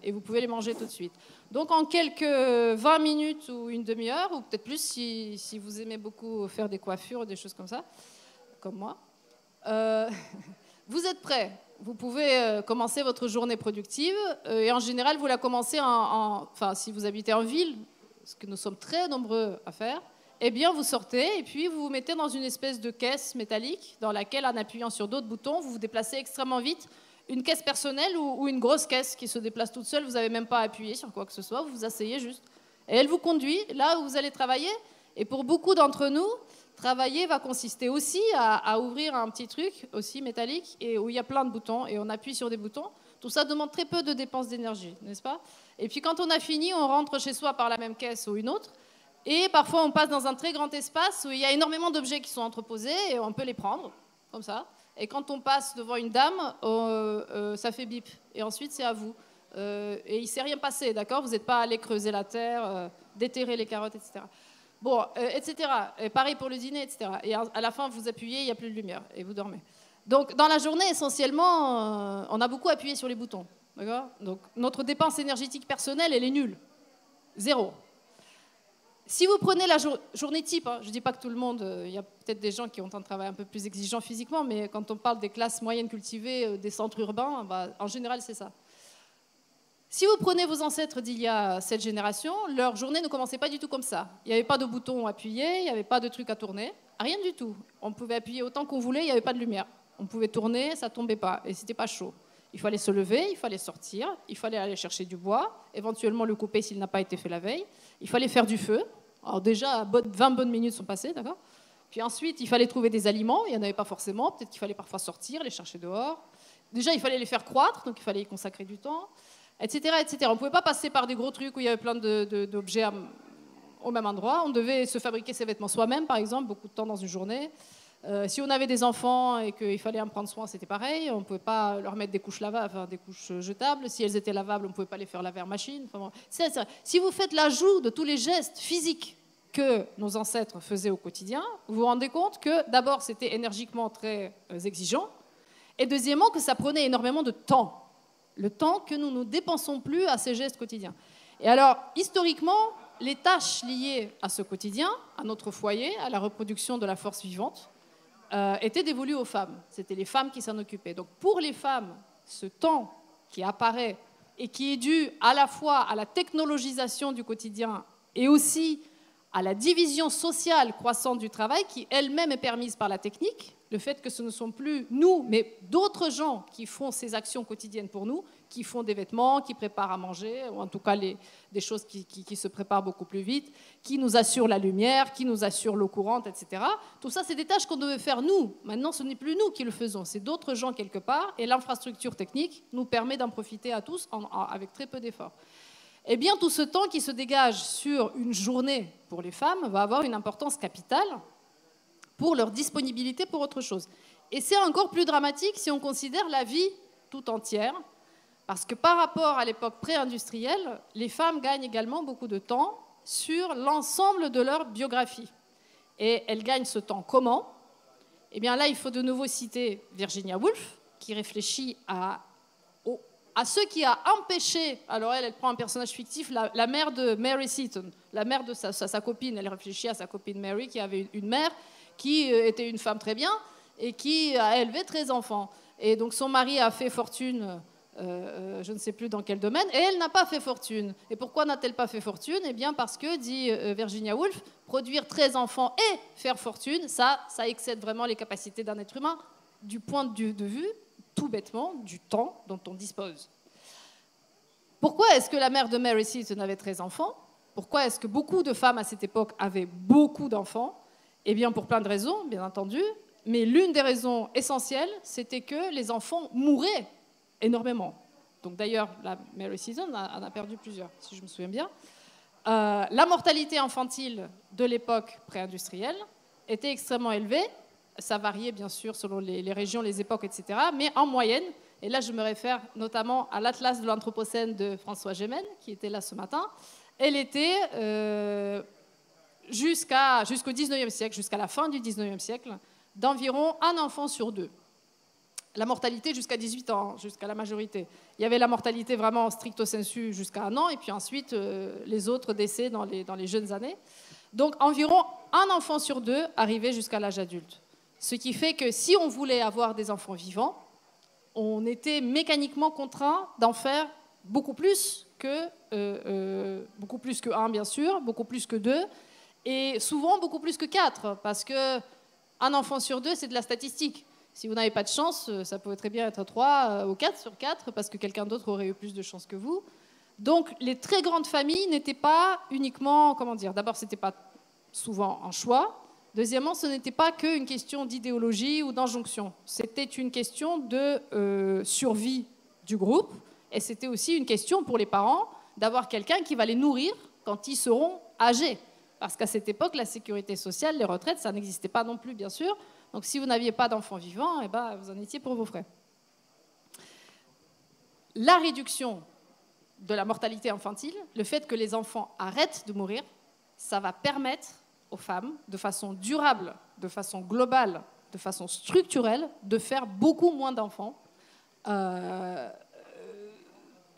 et vous pouvez les manger tout de suite. Donc en quelques 20 minutes ou une demi-heure, ou peut-être plus si vous aimez beaucoup faire des coiffures ou des choses comme ça, comme moi, vous êtes prêts. Vous pouvez commencer votre journée productive et en général vous la commencez enfin si vous habitez en ville, ce que nous sommes très nombreux à faire, eh bien, vous sortez et puis vous vous mettez dans une espèce de caisse métallique dans laquelle, en appuyant sur d'autres boutons, vous vous déplacez extrêmement vite. Une caisse personnelle ou une grosse caisse qui se déplace toute seule, vous n'avez même pas à appuyer sur quoi que ce soit, vous vous asseyez juste. Et elle vous conduit là où vous allez travailler. Et pour beaucoup d'entre nous, travailler va consister aussi à ouvrir un petit truc aussi métallique et où il y a plein de boutons et on appuie sur des boutons. Tout ça demande très peu de dépenses d'énergie, n'est-ce pas? Et puis quand on a fini, on rentre chez soi par la même caisse ou une autre. Et parfois, on passe dans un très grand espace où il y a énormément d'objets qui sont entreposés et on peut les prendre, comme ça. Et quand on passe devant une dame, ça fait bip. Et ensuite, c'est à vous. Et il ne s'est rien passé, d'accord? Vous n'êtes pas allé creuser la terre, déterrer les carottes, etc. Bon, etc. Et pareil pour le dîner, etc. Et à la fin, vous appuyez, il n'y a plus de lumière et vous dormez. Donc, dans la journée, essentiellement, on a beaucoup appuyé sur les boutons, d'accord? Donc, notre dépense énergétique personnelle, elle est nulle. Zéro. Si vous prenez la journée type, hein, je ne dis pas que tout le monde, il y a peut-être des gens qui ont un travail un peu plus exigeant physiquement, mais quand on parle des classes moyennes cultivées, des centres urbains, bah, en général, c'est ça. Si vous prenez vos ancêtres d'il y a 7 générations, leur journée ne commençait pas du tout comme ça. Il n'y avait pas de bouton appuyé, il n'y avait pas de truc à tourner, rien du tout. On pouvait appuyer autant qu'on voulait, il n'y avait pas de lumière. On pouvait tourner, ça ne tombait pas, et c'était pas chaud. Il fallait se lever, il fallait sortir, il fallait aller chercher du bois, éventuellement le couper s'il n'a pas été fait la veille. Il fallait faire du feu. Alors déjà, 20 bonnes minutes sont passées, d'accord? Puis ensuite, il fallait trouver des aliments, il n'y en avait pas forcément. Peut-être qu'il fallait parfois sortir, les chercher dehors. Déjà, il fallait les faire croître, donc il fallait y consacrer du temps, etc., etc. On ne pouvait pas passer par des gros trucs où il y avait plein d'objets au même endroit. On devait se fabriquer ses vêtements soi-même, par exemple, beaucoup de temps dans une journée. Si on avait des enfants et qu'il fallait en prendre soin, c'était pareil. On ne pouvait pas leur mettre des couches lavables, enfin, des couches jetables. Si elles étaient lavables, on ne pouvait pas les faire laver en machine. Enfin, bon. Si vous faites l'ajout de tous les gestes physiques que nos ancêtres faisaient au quotidien, vous vous rendez compte que d'abord, c'était énergiquement très exigeant, et deuxièmement, que ça prenait énormément de temps. Le temps que nous ne dépensons plus à ces gestes quotidiens. Et alors, historiquement, les tâches liées à ce quotidien, à notre foyer, à la reproduction de la force vivante, étaient dévolues aux femmes. C'était les femmes qui s'en occupaient. Donc pour les femmes, ce temps qui apparaît et qui est dû à la fois à la technologisation du quotidien et aussi à la division sociale croissante du travail qui elle-même est permise par la technique, le fait que ce ne sont plus nous, mais d'autres gens qui font ces actions quotidiennes pour nous, qui font des vêtements, qui préparent à manger, ou en tout cas des choses qui se préparent beaucoup plus vite, qui nous assurent la lumière, qui nous assurent l'eau courante, etc. Tout ça, c'est des tâches qu'on devait faire nous. Maintenant, ce n'est plus nous qui le faisons, c'est d'autres gens quelque part, et l'infrastructure technique nous permet d'en profiter à tous avec très peu d'efforts. Eh bien, tout ce temps qui se dégage sur une journée pour les femmes va avoir une importance capitale pour leur disponibilité pour autre chose. Et c'est encore plus dramatique si on considère la vie tout entière, parce que par rapport à l'époque pré-industrielle, les femmes gagnent également beaucoup de temps sur l'ensemble de leur biographie. Et elles gagnent ce temps comment? Eh bien là, il faut de nouveau citer Virginia Woolf, qui réfléchit à ce qui a empêché, alors elle prend un personnage fictif, la mère de Mary Seton, la mère de sa copine, elle réfléchit à sa copine Mary, qui avait une mère qui était une femme très bien et qui a élevé 13 enfants. Et donc son mari a fait fortune, je ne sais plus dans quel domaine, et elle n'a pas fait fortune. Et pourquoi n'a-t-elle pas fait fortune? Eh bien parce que, dit Virginia Woolf, produire 13 enfants et faire fortune, ça excède vraiment les capacités d'un être humain du point de vue, tout bêtement, du temps dont on dispose. Pourquoi est-ce que la mère de Mary Seton avait 13 enfants? Pourquoi est-ce que beaucoup de femmes à cette époque avaient beaucoup d'enfants? Eh bien, pour plein de raisons, bien entendu. Mais l'une des raisons essentielles, c'était que les enfants mouraient énormément. Donc d'ailleurs, la Mary Seton en a perdu plusieurs, si je me souviens bien. La mortalité infantile de l'époque pré-industrielle était extrêmement élevée. Ça variait bien sûr selon les régions, les époques, etc. Mais en moyenne, et là je me réfère notamment à l'Atlas de l'Anthropocène de François Gémen, qui était là ce matin, elle était jusqu'au 19e siècle, jusqu'à la fin du 19e siècle, d'environ un enfant sur 2. La mortalité jusqu'à 18 ans, jusqu'à la majorité. Il y avait la mortalité vraiment stricto sensu jusqu'à 1 an, et puis ensuite les autres décès dans les jeunes années. Donc environ un enfant sur 2 arrivait jusqu'à l'âge adulte. Ce qui fait que si on voulait avoir des enfants vivants, on était mécaniquement contraint d'en faire beaucoup plus que 1, bien sûr, beaucoup plus que 2. Et souvent beaucoup plus que 4, parce qu'un enfant sur 2, c'est de la statistique. Si vous n'avez pas de chance, ça peut très bien être 3 ou 4 sur 4, parce que quelqu'un d'autre aurait eu plus de chance que vous. Donc les très grandes familles n'étaient pas uniquement, comment dire, d'abord, ce n'était pas souvent un choix. Deuxièmement, ce n'était pas qu'une question d'idéologie ou d'injonction. C'était une question de survie du groupe. Et c'était aussi une question pour les parents d'avoir quelqu'un qui va les nourrir quand ils seront âgés. Parce qu'à cette époque, la sécurité sociale, les retraites, ça n'existait pas non plus, bien sûr. Donc si vous n'aviez pas d'enfants vivants, eh ben, vous en étiez pour vos frais. La réduction de la mortalité infantile, le fait que les enfants arrêtent de mourir, ça va permettre aux femmes, de façon durable, de façon globale, de façon structurelle, de faire beaucoup moins d'enfants,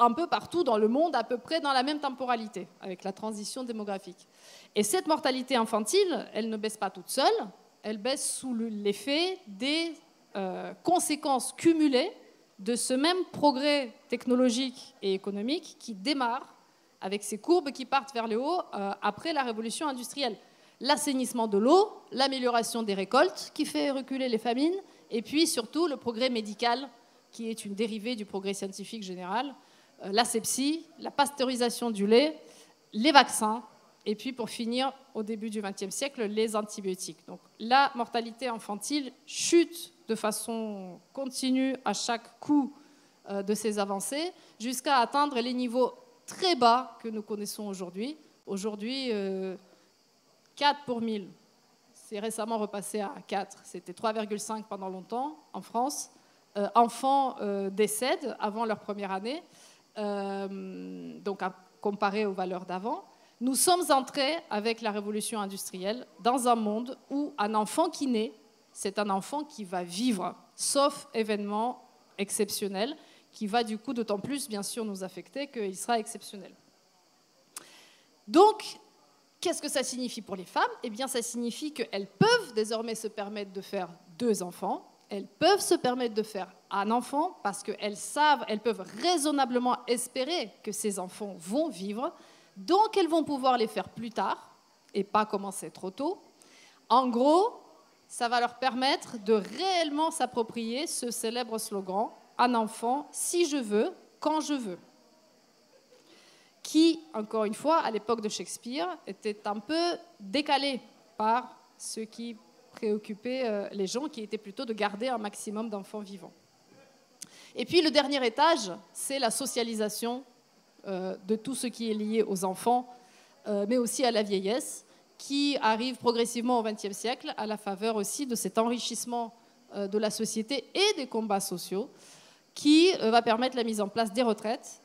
un peu partout dans le monde, à peu près dans la même temporalité, avec la transition démographique. Et cette mortalité infantile, elle ne baisse pas toute seule, elle baisse sous l'effet des conséquences cumulées de ce même progrès technologique et économique qui démarre avec ces courbes qui partent vers le haut après la révolution industrielle. L'assainissement de l'eau, l'amélioration des récoltes qui fait reculer les famines, et puis surtout le progrès médical qui est une dérivée du progrès scientifique général, l'asepsie, la pasteurisation du lait, les vaccins, et puis pour finir, au début du XXe siècle, les antibiotiques. Donc la mortalité infantile chute de façon continue à chaque coup de ces avancées, jusqu'à atteindre les niveaux très bas que nous connaissons aujourd'hui. Aujourd'hui, 4 pour 1000. C'est récemment repassé à 4. C'était 3,5 pendant longtemps en France. Enfants décèdent avant leur première année, donc comparé aux valeurs d'avant. Nous sommes entrés, avec la révolution industrielle, dans un monde où un enfant qui naît, c'est un enfant qui va vivre, sauf événement exceptionnel, qui va du coup d'autant plus, bien sûr, nous affecter qu'il sera exceptionnel. Donc, qu'est-ce que ça signifie pour les femmes? Eh bien, ça signifie qu'elles peuvent désormais se permettre de faire 2 enfants. Elles peuvent se permettre de faire un enfant parce qu'elles savent, elles peuvent raisonnablement espérer que ces enfants vont vivre. Donc, elles vont pouvoir les faire plus tard et pas commencer trop tôt. En gros, ça va leur permettre de réellement s'approprier ce célèbre slogan « Un enfant, si je veux, quand je veux », qui, encore une fois, à l'époque de Shakespeare, était un peu décalé par ce qui préoccupait les gens, qui était plutôt de garder un maximum d'enfants vivants. Et puis le dernier étage, c'est la socialisation de tout ce qui est lié aux enfants, mais aussi à la vieillesse, qui arrive progressivement au XXe siècle, à la faveur aussi de cet enrichissement de la société et des combats sociaux, qui va permettre la mise en place des retraites,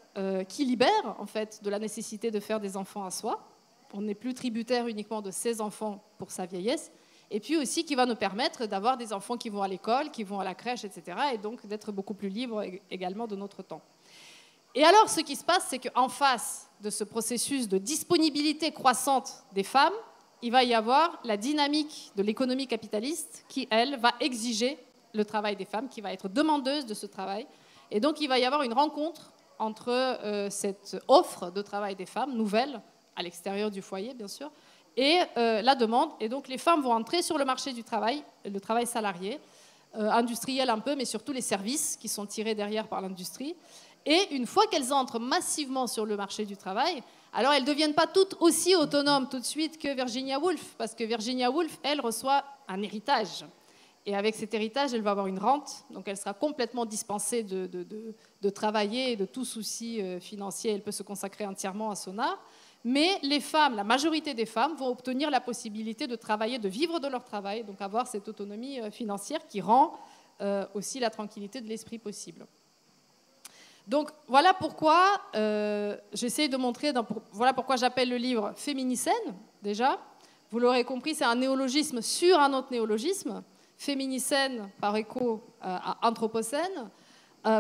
qui libère en fait de la nécessité de faire des enfants à soi. On n'est plus tributaire uniquement de ses enfants pour sa vieillesse, et puis aussi qui va nous permettre d'avoir des enfants qui vont à l'école, qui vont à la crèche, etc., et donc d'être beaucoup plus libres également de notre temps. Et alors, ce qui se passe, c'est qu'en face de ce processus de disponibilité croissante des femmes, il va y avoir la dynamique de l'économie capitaliste qui, elle, va exiger le travail des femmes, qui va être demandeuse de ce travail. Et donc, il va y avoir une rencontre entre cette offre de travail des femmes, nouvelle, à l'extérieur du foyer, bien sûr, et la demande. Et donc, les femmes vont entrer sur le marché du travail, le travail salarié, industriel un peu, mais surtout les services qui sont tirés derrière par l'industrie. Et une fois qu'elles entrent massivement sur le marché du travail, alors elles ne deviennent pas toutes aussi autonomes tout de suite que Virginia Woolf, parce que Virginia Woolf, elle, reçoit un héritage. Et avec cet héritage, elle va avoir une rente, donc elle sera complètement dispensée de travailler et de tout souci financier. Elle peut se consacrer entièrement à son art. Mais les femmes, la majorité des femmes, vont obtenir la possibilité de travailler, de vivre de leur travail, donc avoir cette autonomie financière qui rend aussi la tranquillité de l'esprit possible. Donc voilà pourquoi j'essaie de montrer, voilà pourquoi j'appelle le livre Féminicène, déjà. Vous l'aurez compris, c'est un néologisme sur un autre néologisme. Féminicène par écho à Anthropocène,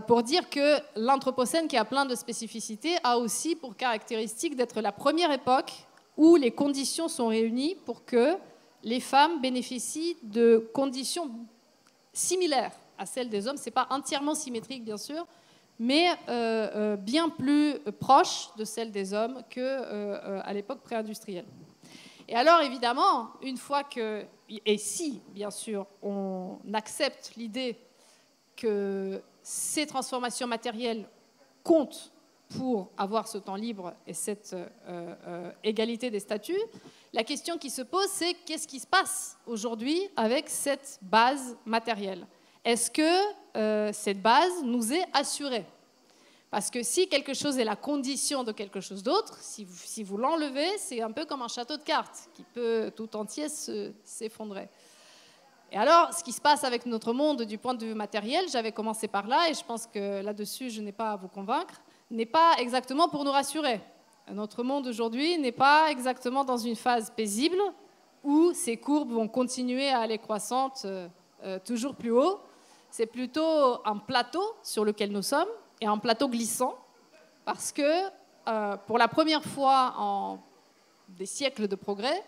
pour dire que l'Anthropocène, qui a plein de spécificités, a aussi pour caractéristique d'être la première époque où les conditions sont réunies pour que les femmes bénéficient de conditions similaires à celles des hommes. Ce n'est pas entièrement symétrique, bien sûr, mais bien plus proche de celles des hommes qu'à l'époque pré-industrielle. Et alors, évidemment, une fois que, et si, bien sûr, on accepte l'idée que ces transformations matérielles comptent pour avoir ce temps libre et cette égalité des statuts, la question qui se pose, c'est qu'est-ce qui se passe aujourd'hui avec cette base matérielle? Est-ce que cette base nous est assurée? Parce que si quelque chose est la condition de quelque chose d'autre, si vous l'enlevez, c'est un peu comme un château de cartes qui peut tout entier s'effondrer. Et alors, ce qui se passe avec notre monde du point de vue matériel, j'avais commencé par là, et je pense que là-dessus, je n'ai pas à vous convaincre, n'est pas exactement pour nous rassurer. Notre monde aujourd'hui n'est pas exactement dans une phase paisible où ces courbes vont continuer à aller croissantes toujours plus haut. C'est plutôt un plateau sur lequel nous sommes, et un plateau glissant, parce que pour la première fois en des siècles de progrès,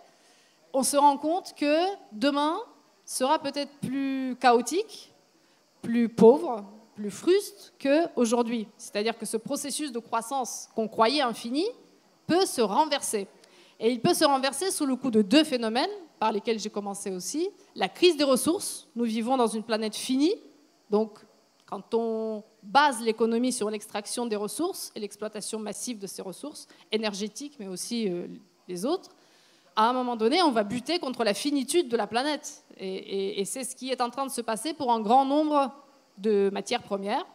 on se rend compte que demain sera peut-être plus chaotique, plus pauvre, plus fruste qu'aujourd'hui. C'est-à-dire que ce processus de croissance qu'on croyait infini peut se renverser. Et il peut se renverser sous le coup de deux phénomènes, par lesquels j'ai commencé aussi. La crise des ressources. Nous vivons dans une planète finie, donc quand on base l'économie sur l'extraction des ressources et l'exploitation massive de ces ressources, énergétiques, mais aussi les autres, à un moment donné, on va buter contre la finitude de la planète. Et c'est ce qui est en train de se passer pour un grand nombre de matières premières.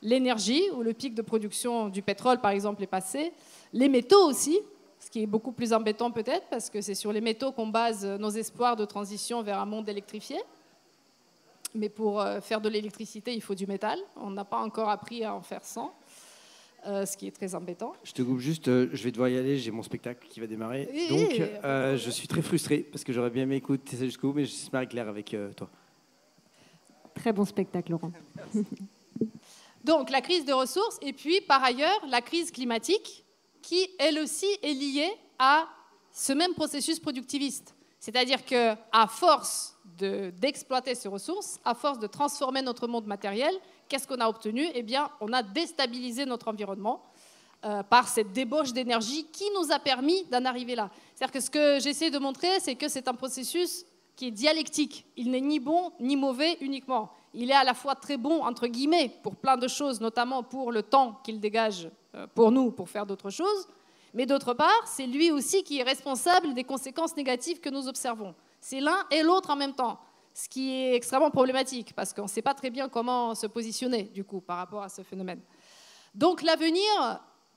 L'énergie, où le pic de production du pétrole, par exemple, est passé. Les métaux aussi, ce qui est beaucoup plus embêtant peut-être, parce que c'est sur les métaux qu'on base nos espoirs de transition vers un monde électrifié. Mais pour faire de l'électricité, il faut du métal. On n'a pas encore appris à en faire sans, ce qui est très embêtant. Je te coupe juste, je vais devoir y aller, j'ai mon spectacle qui va démarrer. Donc, je suis très frustré, parce que j'aurais bien aimé écouter ça jusqu'au bout, mais je suis Marie-Claire avec toi. Très bon spectacle, Laurent. Donc, la crise des ressources, et puis, par ailleurs, la crise climatique, qui, elle aussi, est liée à ce même processus productiviste. C'est-à-dire qu'à force d'exploiter ces ressources, à force de transformer notre monde matériel, qu'est-ce qu'on a obtenu? Eh bien, on a déstabilisé notre environnement par cette débauche d'énergie qui nous a permis d'en arriver là. C'est-à-dire que ce que j'essaie de montrer, c'est que c'est un processus qui est dialectique. Il n'est ni bon ni mauvais uniquement. Il est à la fois très bon, entre guillemets, pour plein de choses, notamment pour le temps qu'il dégage pour nous, pour faire d'autres choses. Mais d'autre part, c'est lui aussi qui est responsable des conséquences négatives que nous observons. C'est l'un et l'autre en même temps, ce qui est extrêmement problématique, parce qu'on ne sait pas très bien comment se positionner, du coup, par rapport à ce phénomène. Donc l'avenir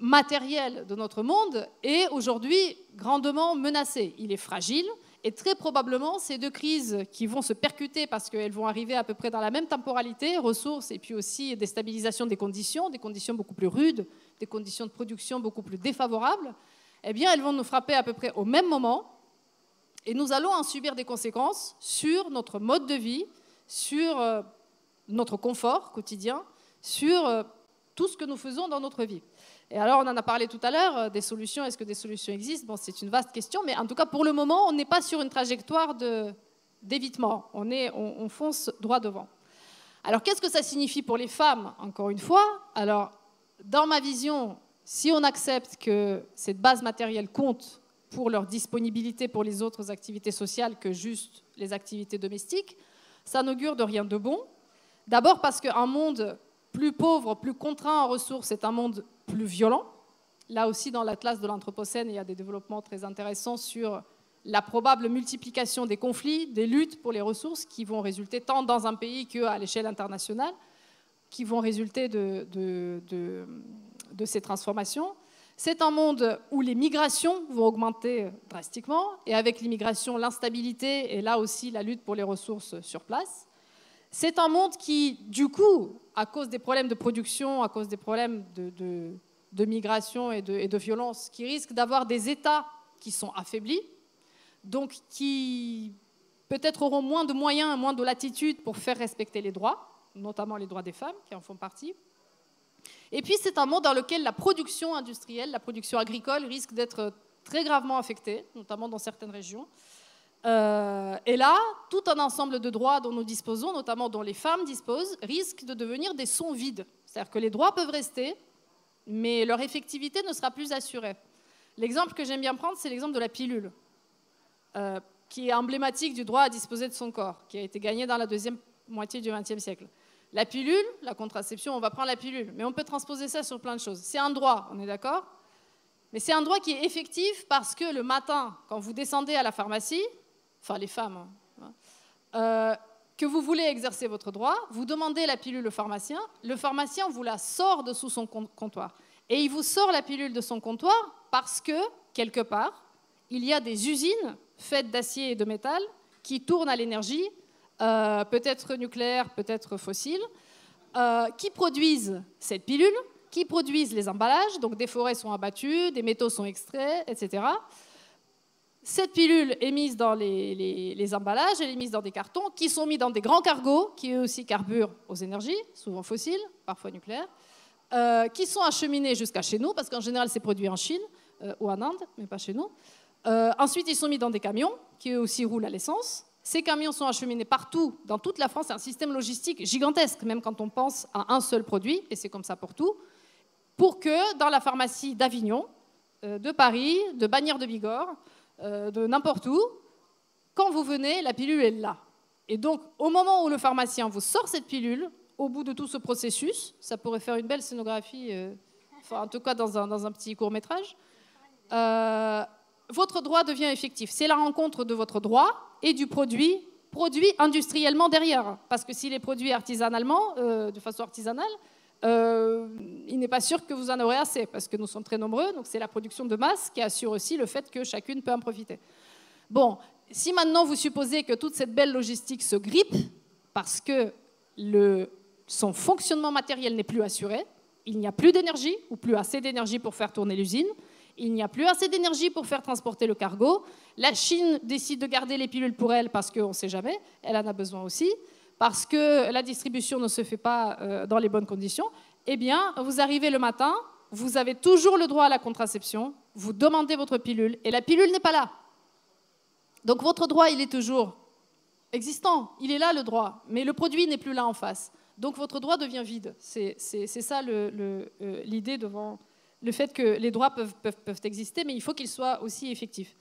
matériel de notre monde est aujourd'hui grandement menacé. Il est fragile, et très probablement, ces deux crises qui vont se percuter, parce qu'elles vont arriver à peu près dans la même temporalité, ressources et puis aussi déstabilisation des conditions beaucoup plus rudes, des conditions de production beaucoup plus défavorables, eh bien, elles vont nous frapper à peu près au même moment, et nous allons en subir des conséquences sur notre mode de vie, sur notre confort quotidien, sur tout ce que nous faisons dans notre vie. Et alors, on en a parlé tout à l'heure, des solutions, est-ce que des solutions existent? Bon, c'est une vaste question, mais en tout cas, pour le moment, on n'est pas sur une trajectoire d'évitement. On fonce droit devant. Alors, qu'est-ce que ça signifie pour les femmes, encore une fois? Alors, dans ma vision, si on accepte que cette base matérielle compte pour leur disponibilité pour les autres activités sociales que juste les activités domestiques, ça n'augure de rien de bon. D'abord parce qu'un monde plus pauvre, plus contraint en ressources, est un monde plus violent. Là aussi, dans l'Atlas de l'Anthropocène, il y a des développements très intéressants sur la probable multiplication des conflits, des luttes pour les ressources qui vont résulter tant dans un pays qu'à l'échelle internationale, qui vont résulter de ces transformations. C'est un monde où les migrations vont augmenter drastiquement, et avec l'immigration, l'instabilité et là aussi la lutte pour les ressources sur place. C'est un monde qui, du coup, à cause des problèmes de production, à cause des problèmes de migration et de violence, qui risque d'avoir des États qui sont affaiblis, donc qui peut-être auront moins de moyens, moins de latitude pour faire respecter les droits, notamment les droits des femmes qui en font partie. Et puis c'est un monde dans lequel la production industrielle, la production agricole risque d'être très gravement affectée, notamment dans certaines régions. Et là, tout un ensemble de droits dont nous disposons, notamment dont les femmes disposent, risquent de devenir des sons vides. C'est-à-dire que les droits peuvent rester, mais leur effectivité ne sera plus assurée. L'exemple que j'aime bien prendre, c'est l'exemple de la pilule. qui est emblématique du droit à disposer de son corps, qui a été gagné dans la deuxième moitié du XXe siècle. La pilule, la contraception, on va prendre la pilule, mais on peut transposer ça sur plein de choses. C'est un droit, on est d'accord? Mais c'est un droit qui est effectif parce que le matin, quand vous descendez à la pharmacie, enfin les femmes, que vous voulez exercer votre droit, vous demandez la pilule au pharmacien, le pharmacien vous la sort de sous son comptoir. Et il vous sort la pilule de son comptoir parce que, quelque part, il y a des usines faites d'acier et de métal qui tournent à l'énergie, peut-être nucléaire, peut-être fossile, qui produisent cette pilule, qui produisent les emballages, donc des forêts sont abattues, des métaux sont extraits, etc. Cette pilule est mise dans les emballages, elle est mise dans des cartons qui sont mis dans des grands cargos qui eux aussi carburent aux énergies, souvent fossiles, parfois nucléaires, qui sont acheminés jusqu'à chez nous, parce qu'en général c'est produit en Chine ou en Inde, mais pas chez nous. Ensuite ils sont mis dans des camions qui eux aussi roulent à l'essence. Ces camions sont acheminés partout, dans toute la France. C'est un système logistique gigantesque, même quand on pense à un seul produit, et c'est comme ça pour tout, pour que dans la pharmacie d'Avignon, de Paris, de Bagnères de Bigorre, de n'importe où, quand vous venez, la pilule est là. Et donc, au moment où le pharmacien vous sort cette pilule, au bout de tout ce processus, ça pourrait faire une belle scénographie, enfin, en tout cas dans un petit court-métrage, votre droit devient effectif. C'est la rencontre de votre droit et du produit industriellement derrière. Parce que s'il est produit artisanalement, de façon artisanale, il n'est pas sûr que vous en aurez assez, parce que nous sommes très nombreux, donc c'est la production de masse qui assure aussi le fait que chacune peut en profiter. Bon, si maintenant vous supposez que toute cette belle logistique se grippe, parce que son fonctionnement matériel n'est plus assuré, il n'y a plus d'énergie, ou plus assez d'énergie pour faire tourner l'usine, il n'y a plus assez d'énergie pour faire transporter le cargo, la Chine décide de garder les pilules pour elle, parce qu'on ne sait jamais, elle en a besoin aussi, parce que la distribution ne se fait pas dans les bonnes conditions, eh bien, vous arrivez le matin, vous avez toujours le droit à la contraception, vous demandez votre pilule, et la pilule n'est pas là. Donc votre droit, il est toujours existant, il est là le droit, mais le produit n'est plus là en face. Donc votre droit devient vide. C'est ça l'idée devant le fait que les droits peuvent exister, mais il faut qu'ils soient aussi effectifs.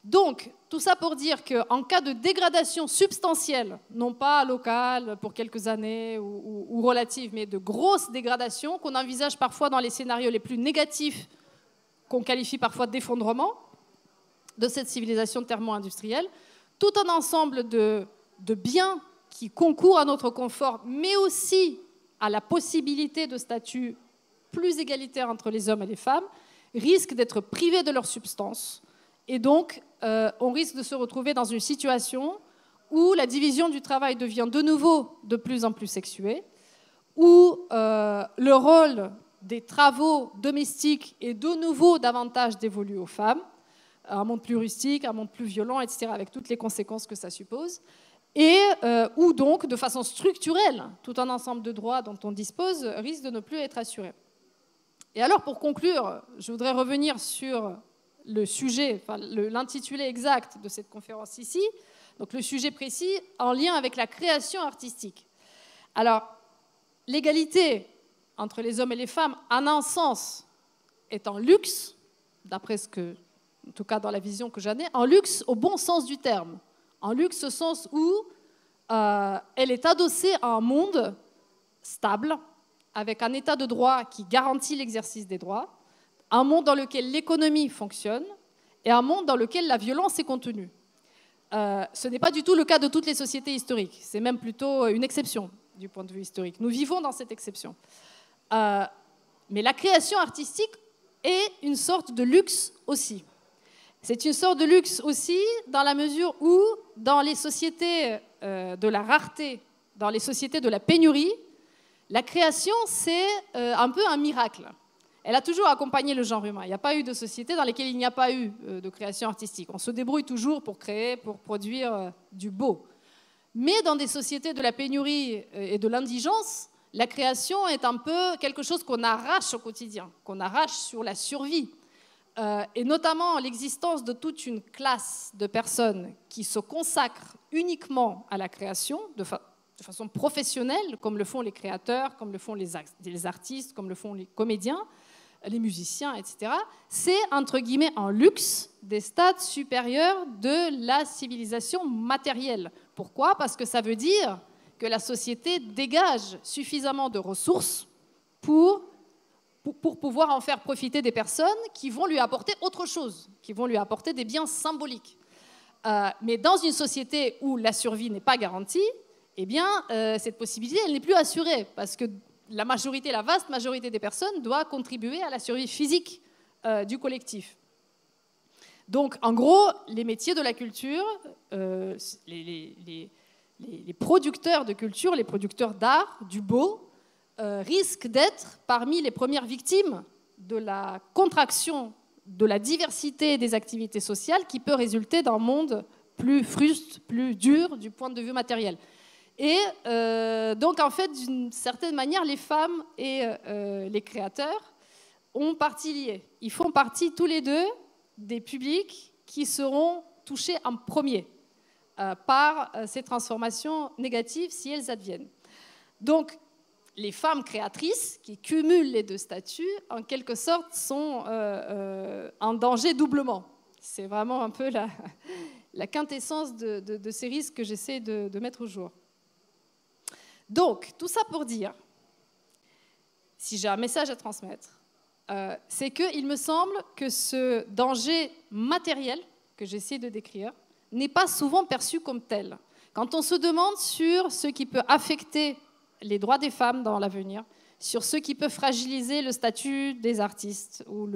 Donc, tout ça pour dire qu'en cas de dégradation substantielle, non pas locale pour quelques années ou relative, mais de grosses dégradations qu'on envisage parfois dans les scénarios les plus négatifs, qu'on qualifie parfois d'effondrement de cette civilisation thermo-industrielle, tout un ensemble de biens qui concourent à notre confort, mais aussi à la possibilité de statut plus égalitaire entre les hommes et les femmes, risquent d'être privés de leur substance. Et donc, on risque de se retrouver dans une situation où la division du travail devient de nouveau de plus en plus sexuée, où le rôle des travaux domestiques est de nouveau davantage dévolu aux femmes, un monde plus rustique, un monde plus violent, etc., avec toutes les conséquences que ça suppose, et où donc, de façon structurelle, tout un ensemble de droits dont on dispose risque de ne plus être assuré. Et alors, pour conclure, je voudrais revenir sur le sujet, enfin, l'intitulé exact de cette conférence ici, donc le sujet précis en lien avec la création artistique. Alors, l'égalité entre les hommes et les femmes, en un sens, est en luxe, d'après ce que, en tout cas dans la vision que j'en ai, en luxe au bon sens du terme. En luxe au sens où elle est adossée à un monde stable, avec un état de droit qui garantit l'exercice des droits, un monde dans lequel l'économie fonctionne et un monde dans lequel la violence est contenue. Ce n'est pas du tout le cas de toutes les sociétés historiques, c'est même plutôt une exception du point de vue historique. Nous vivons dans cette exception. Mais la création artistique est une sorte de luxe aussi. C'est une sorte de luxe aussi dans la mesure où, dans les sociétés de la rareté, dans les sociétés de la pénurie, la création, c'est un peu un miracle. Elle a toujours accompagné le genre humain. Il n'y a pas eu de société dans laquelle il n'y a pas eu de création artistique. On se débrouille toujours pour créer, pour produire du beau. Mais dans des sociétés de la pénurie et de l'indigence, la création est un peu quelque chose qu'on arrache au quotidien, qu'on arrache sur la survie. Et notamment l'existence de toute une classe de personnes qui se consacrent uniquement à la création, de façon professionnelle, comme le font les créateurs, comme le font les artistes, comme le font les comédiens, les musiciens, etc., c'est, entre guillemets, un luxe des stades supérieurs de la civilisation matérielle. Pourquoi? Parce que ça veut dire que la société dégage suffisamment de ressources pour pouvoir en faire profiter des personnes qui vont lui apporter autre chose, qui vont lui apporter des biens symboliques. Mais dans une société où la survie n'est pas garantie, eh bien, cette possibilité, elle n'est plus assurée, parce que la vaste majorité des personnes doit contribuer à la survie physique du collectif. Donc, en gros, les métiers de la culture, les producteurs de culture, les producteurs d'art, du beau, risquent d'être parmi les premières victimes de la contraction de la diversité des activités sociales qui peut résulter d'un monde plus fruste, plus dur du point de vue matériel. Et donc, en fait, d'une certaine manière, les femmes et les créateurs ont partie liée. Ils font partie tous les deux des publics qui seront touchés en premier par ces transformations négatives si elles adviennent. Donc, les femmes créatrices qui cumulent les deux statuts, en quelque sorte, sont en danger doublement. C'est vraiment un peu la quintessence de ces risques que j'essaie de mettre au jour. Donc, tout ça pour dire, si j'ai un message à transmettre, c'est qu'il me semble que ce danger matériel que j'essaie de décrire n'est pas souvent perçu comme tel. Quand on se demande sur ce qui peut affecter les droits des femmes dans l'avenir, sur ce qui peut fragiliser le statut des artistes ou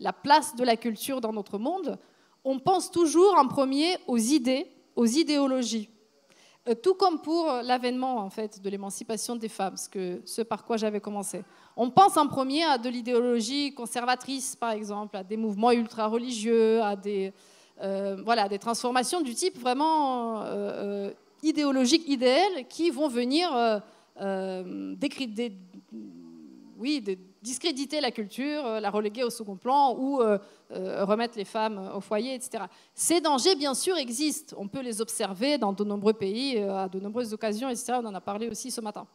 la place de la culture dans notre monde, on pense toujours en premier aux idées, aux idéologies. Tout comme pour l'avènement en fait, de l'émancipation des femmes, ce par quoi j'avais commencé. On pense en premier à de l'idéologie conservatrice, par exemple, à des mouvements ultra-religieux, à des transformations du type vraiment idéologique, idéal, qui vont venir discréditer la culture, la reléguer au second plan ou remettre les femmes au foyer, etc. Ces dangers, bien sûr, existent. On peut les observer dans de nombreux pays, à de nombreuses occasions, etc. On en a parlé aussi ce matin.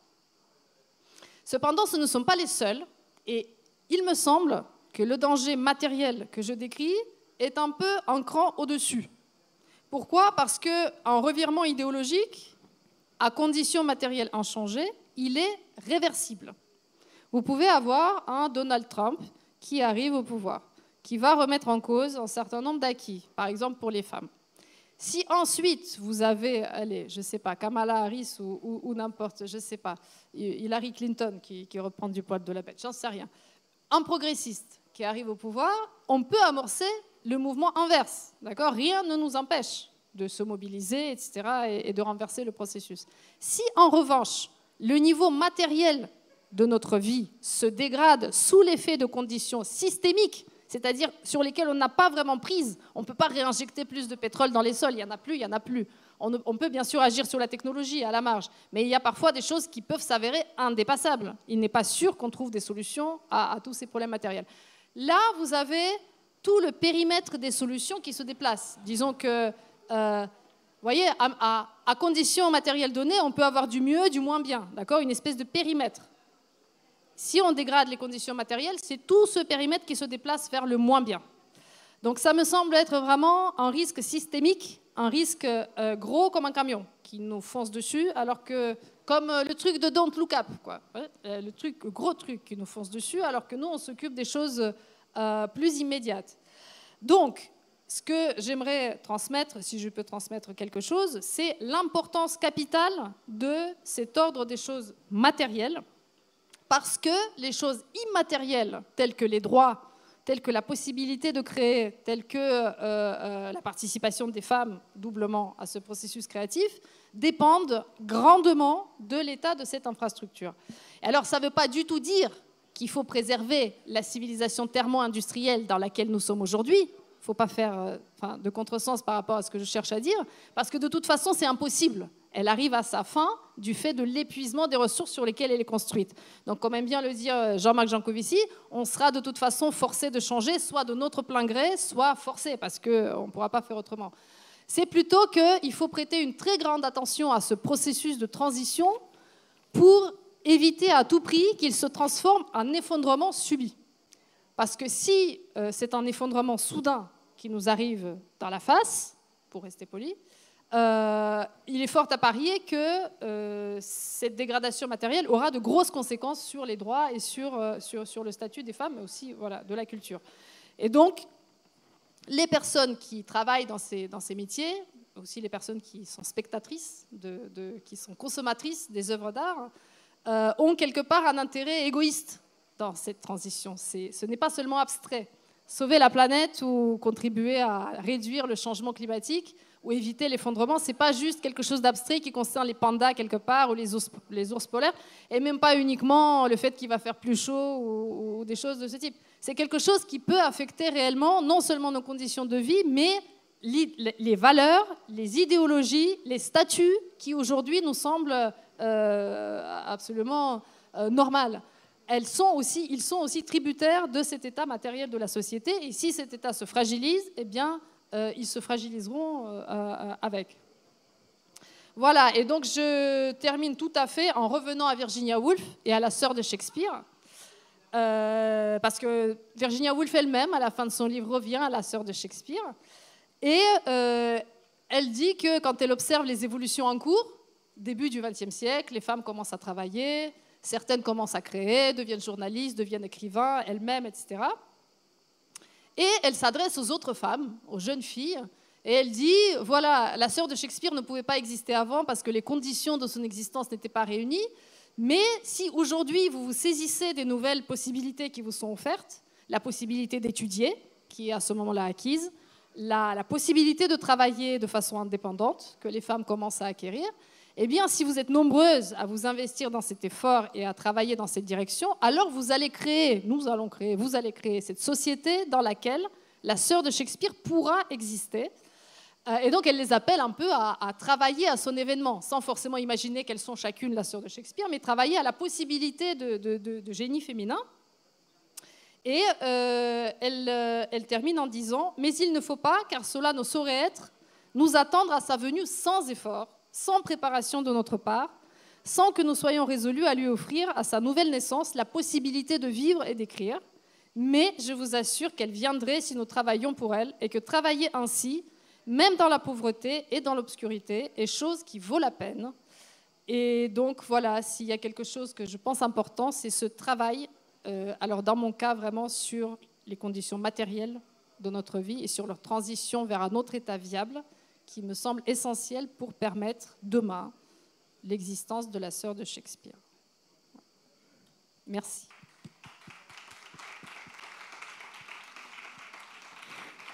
Cependant, ce ne sont pas les seuls. Et il me semble que le danger matériel que je décris est un peu un cran au-dessus. Pourquoi? Parce qu'un revirement idéologique, à conditions matérielles inchangées, il est réversible. Vous pouvez avoir un Donald Trump qui arrive au pouvoir, qui va remettre en cause un certain nombre d'acquis, par exemple pour les femmes. Si ensuite vous avez, allez, je ne sais pas, Kamala Harris ou n'importe, je ne sais pas, Hillary Clinton qui reprend du poil de la bête, j'en sais rien, un progressiste qui arrive au pouvoir, on peut amorcer le mouvement inverse, d'accord? Rien ne nous empêche de se mobiliser, etc., et de renverser le processus. Si en revanche, le niveau matériel de notre vie se dégrade sous l'effet de conditions systémiques, c'est-à-dire sur lesquelles on n'a pas vraiment prise. On ne peut pas réinjecter plus de pétrole dans les sols, il n'y en a plus, il n'y en a plus. On peut bien sûr agir sur la technologie à la marge, mais il y a parfois des choses qui peuvent s'avérer indépassables. Il n'est pas sûr qu'on trouve des solutions à tous ces problèmes matériels. Là, vous avez tout le périmètre des solutions qui se déplacent. Disons que, vous voyez, à conditions matérielles données, on peut avoir du mieux, du moins bien, d'accord? Une espèce de périmètre. Si on dégrade les conditions matérielles, c'est tout ce périmètre qui se déplace vers le moins bien. Donc ça me semble être vraiment un risque systémique, un risque gros comme un camion qui nous fonce dessus, alors que, comme le truc de Don't Look Up, quoi. Le gros truc qui nous fonce dessus, alors que nous, on s'occupe des choses plus immédiates. Donc, ce que j'aimerais transmettre, si je peux transmettre quelque chose, c'est l'importance capitale de cet ordre des choses matérielles, parce que les choses immatérielles, telles que les droits, telles que la possibilité de créer, telles que la participation des femmes doublement à ce processus créatif, dépendent grandement de l'état de cette infrastructure. Et alors, ça ne veut pas du tout dire qu'il faut préserver la civilisation thermo-industrielle dans laquelle nous sommes aujourd'hui. Il ne faut pas faire de contresens par rapport à ce que je cherche à dire, parce que de toute façon, c'est impossible. Elle arrive à sa fin du fait de l'épuisement des ressources sur lesquelles elle est construite. Donc, comme aime bien le dire Jean-Marc Jancovici, on sera de toute façon forcé de changer, soit de notre plein gré, soit forcé, parce qu'on ne pourra pas faire autrement. C'est plutôt qu'il faut prêter une très grande attention à ce processus de transition pour éviter à tout prix qu'il se transforme en effondrement subi. Parce que si c'est un effondrement soudain qui nous arrive dans la face, pour rester poli, il est fort à parier que cette dégradation matérielle aura de grosses conséquences sur les droits et sur le statut des femmes, mais aussi voilà, de la culture. Et donc, les personnes qui travaillent dans ces métiers, aussi les personnes qui sont spectatrices, qui sont consommatrices des œuvres d'art, ont quelque part un intérêt égoïste dans cette transition. Ce n'est pas seulement abstrait. Sauver la planète ou contribuer à réduire le changement climatique ou éviter l'effondrement, ce n'est pas juste quelque chose d'abstrait qui concerne les pandas quelque part ou les ours polaires, et même pas uniquement le fait qu'il va faire plus chaud ou des choses de ce type. C'est quelque chose qui peut affecter réellement non seulement nos conditions de vie, mais les valeurs, les idéologies, les statuts qui aujourd'hui nous semblent absolument normales. Ils sont aussi tributaires de cet état matériel de la société. Et si cet état se fragilise, eh bien, ils se fragiliseront avec. Voilà, et donc je termine tout à fait en revenant à Virginia Woolf et à la sœur de Shakespeare. Parce que Virginia Woolf elle-même, à la fin de son livre, revient à la sœur de Shakespeare. Et elle dit que quand elle observe les évolutions en cours, début du XXe siècle, les femmes commencent à travailler, certaines commencent à créer, deviennent journalistes, deviennent écrivains, elles-mêmes, etc. Et elle s'adresse aux autres femmes, aux jeunes filles, et elle dit, voilà, la sœur de Shakespeare ne pouvait pas exister avant parce que les conditions de son existence n'étaient pas réunies, mais si aujourd'hui vous vous saisissez des nouvelles possibilités qui vous sont offertes, la possibilité d'étudier, qui est à ce moment-là acquise, la possibilité de travailler de façon indépendante, que les femmes commencent à acquérir, eh bien, si vous êtes nombreuses à vous investir dans cet effort et à travailler dans cette direction, alors vous allez créer cette société dans laquelle la sœur de Shakespeare pourra exister. Et donc, elle les appelle un peu à travailler à son événement, sans forcément imaginer qu'elles sont chacune la sœur de Shakespeare, mais travailler à la possibilité de génie féminin. Et elle termine en disant « Mais il ne faut pas, car cela ne saurait être, nous attendre à sa venue sans effort, sans préparation de notre part, sans que nous soyons résolus à lui offrir à sa nouvelle naissance la possibilité de vivre et d'écrire. Mais je vous assure qu'elle viendrait si nous travaillions pour elle, et que travailler ainsi, même dans la pauvreté et dans l'obscurité, est chose qui vaut la peine. » Et donc voilà, s'il y a quelque chose que je pense important, c'est ce travail, alors dans mon cas vraiment sur les conditions matérielles de notre vie et sur leur transition vers un autre état viable, qui me semble essentiel pour permettre demain l'existence de la sœur de Shakespeare. Merci.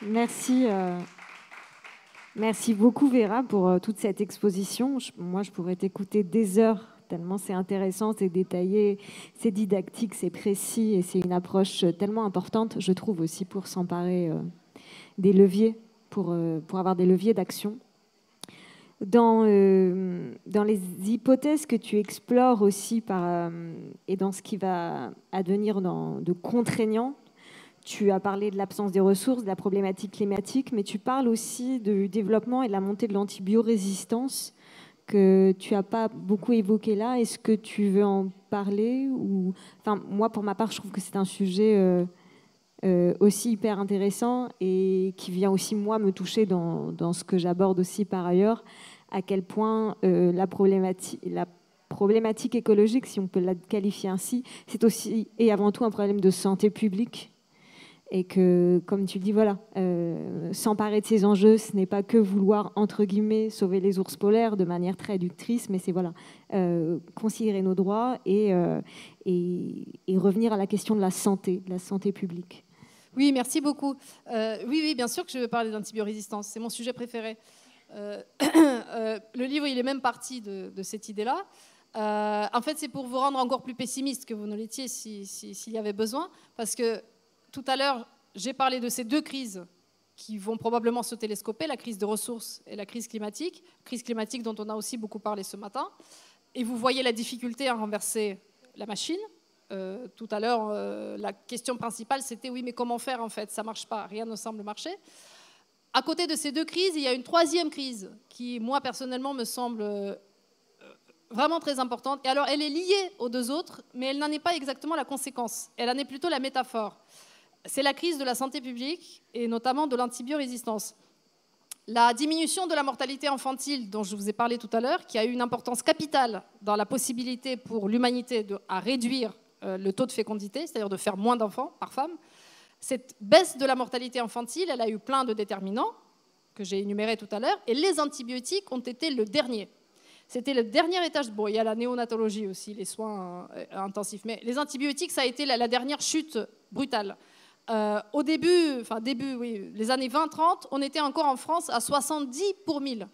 Merci. Merci beaucoup Vera pour toute cette exposition. Moi, je pourrais t'écouter des heures, tellement c'est intéressant, c'est détaillé, c'est didactique, c'est précis et c'est une approche tellement importante, je trouve aussi, pour s'emparer des leviers, pour avoir des leviers d'action. Dans les hypothèses que tu explores aussi et dans ce qui va advenir de contraignant, tu as parlé de l'absence des ressources, de la problématique climatique, mais tu parles aussi du développement et de la montée de l'antibiorésistance que tu n'as pas beaucoup évoqué là. Est-ce que tu veux en parler Enfin, moi, pour ma part, je trouve que c'est un sujet aussi hyper intéressant et qui vient aussi, moi, me toucher dans ce que j'aborde aussi par ailleurs, à quel point la problématique écologique, si on peut la qualifier ainsi, c'est aussi et avant tout un problème de santé publique. Et que, comme tu dis, voilà, s'emparer de ces enjeux, ce n'est pas que vouloir, entre guillemets, sauver les ours polaires de manière très réductrice, mais c'est voilà, considérer nos droits et revenir à la question de la santé publique. Oui, merci beaucoup. Oui, bien sûr que je veux parler d'antibiorésistance, c'est mon sujet préféré. Le livre, il est même parti de cette idée-là. En fait, c'est pour vous rendre encore plus pessimiste que vous ne l'étiez s'il y avait besoin, parce que tout à l'heure, j'ai parlé de ces deux crises qui vont probablement se télescoper, la crise des ressources et la crise climatique dont on a aussi beaucoup parlé ce matin. Et vous voyez la difficulté à renverser la machine. Tout à l'heure, la question principale, c'était oui, mais comment faire en fait? Ça ne marche pas, rien ne semble marcher. À côté de ces deux crises, il y a une troisième crise qui, moi, personnellement, me semble vraiment très importante. Et alors, elle est liée aux deux autres, mais elle n'en est pas exactement la conséquence. Elle en est plutôt la métaphore. c'est la crise de la santé publique et notamment de l'antibiorésistance. La diminution de la mortalité infantile dont je vous ai parlé tout à l'heure, qui a eu une importance capitale dans la possibilité pour l'humanité à réduire le taux de fécondité, c'est-à-dire de faire moins d'enfants par femme, cette baisse de la mortalité infantile, elle a eu plein de déterminants que j'ai énumérés tout à l'heure, et les antibiotiques ont été le dernier. C'était le dernier étage. Bon, il y a la néonatologie aussi, les soins intensifs, mais les antibiotiques, ça a été la dernière chute brutale. Au début, oui, les années 20-30, on était encore en France à 70 pour 1000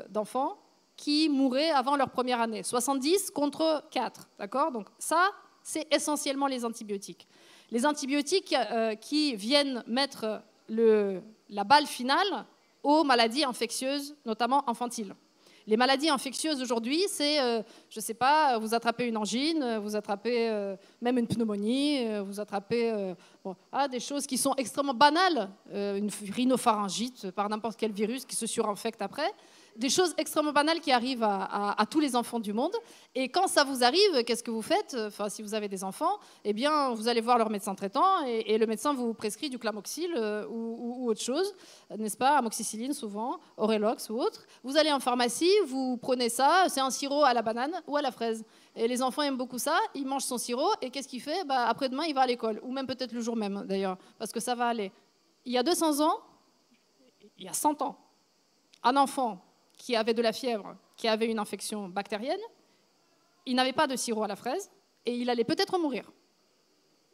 d'enfants qui mouraient avant leur première année. 70 contre 4, d'accord? Donc ça, c'est essentiellement les antibiotiques. Les antibiotiques qui viennent mettre la balle finale aux maladies infectieuses, notamment infantiles. Les maladies infectieuses aujourd'hui, c'est, je ne sais pas, vous attrapez une angine, vous attrapez même une pneumonie, vous attrapez des choses qui sont extrêmement banales, une rhinopharyngite par n'importe quel virus qui se surinfecte après, des choses extrêmement banales qui arrivent à tous les enfants du monde. Et quand ça vous arrive, qu'est-ce que vous faites? Enfin, si vous avez des enfants, eh bien, vous allez voir leur médecin traitant et le médecin vous prescrit du Clamoxyl ou autre chose, n'est-ce pas? Amoxicilline souvent, Orelox ou autre. Vous allez en pharmacie, vous prenez ça, c'est un sirop à la banane ou à la fraise. Et les enfants aiment beaucoup ça, ils mangent son sirop et qu'est-ce qu'il fait? Après-demain, il va à l'école, ou même peut-être le jour même d'ailleurs, parce que ça va aller. Il y a 200 ans, il y a 100 ans, un enfant qui avait de la fièvre, qui avait une infection bactérienne, il n'avait pas de sirop à la fraise et il allait peut-être mourir.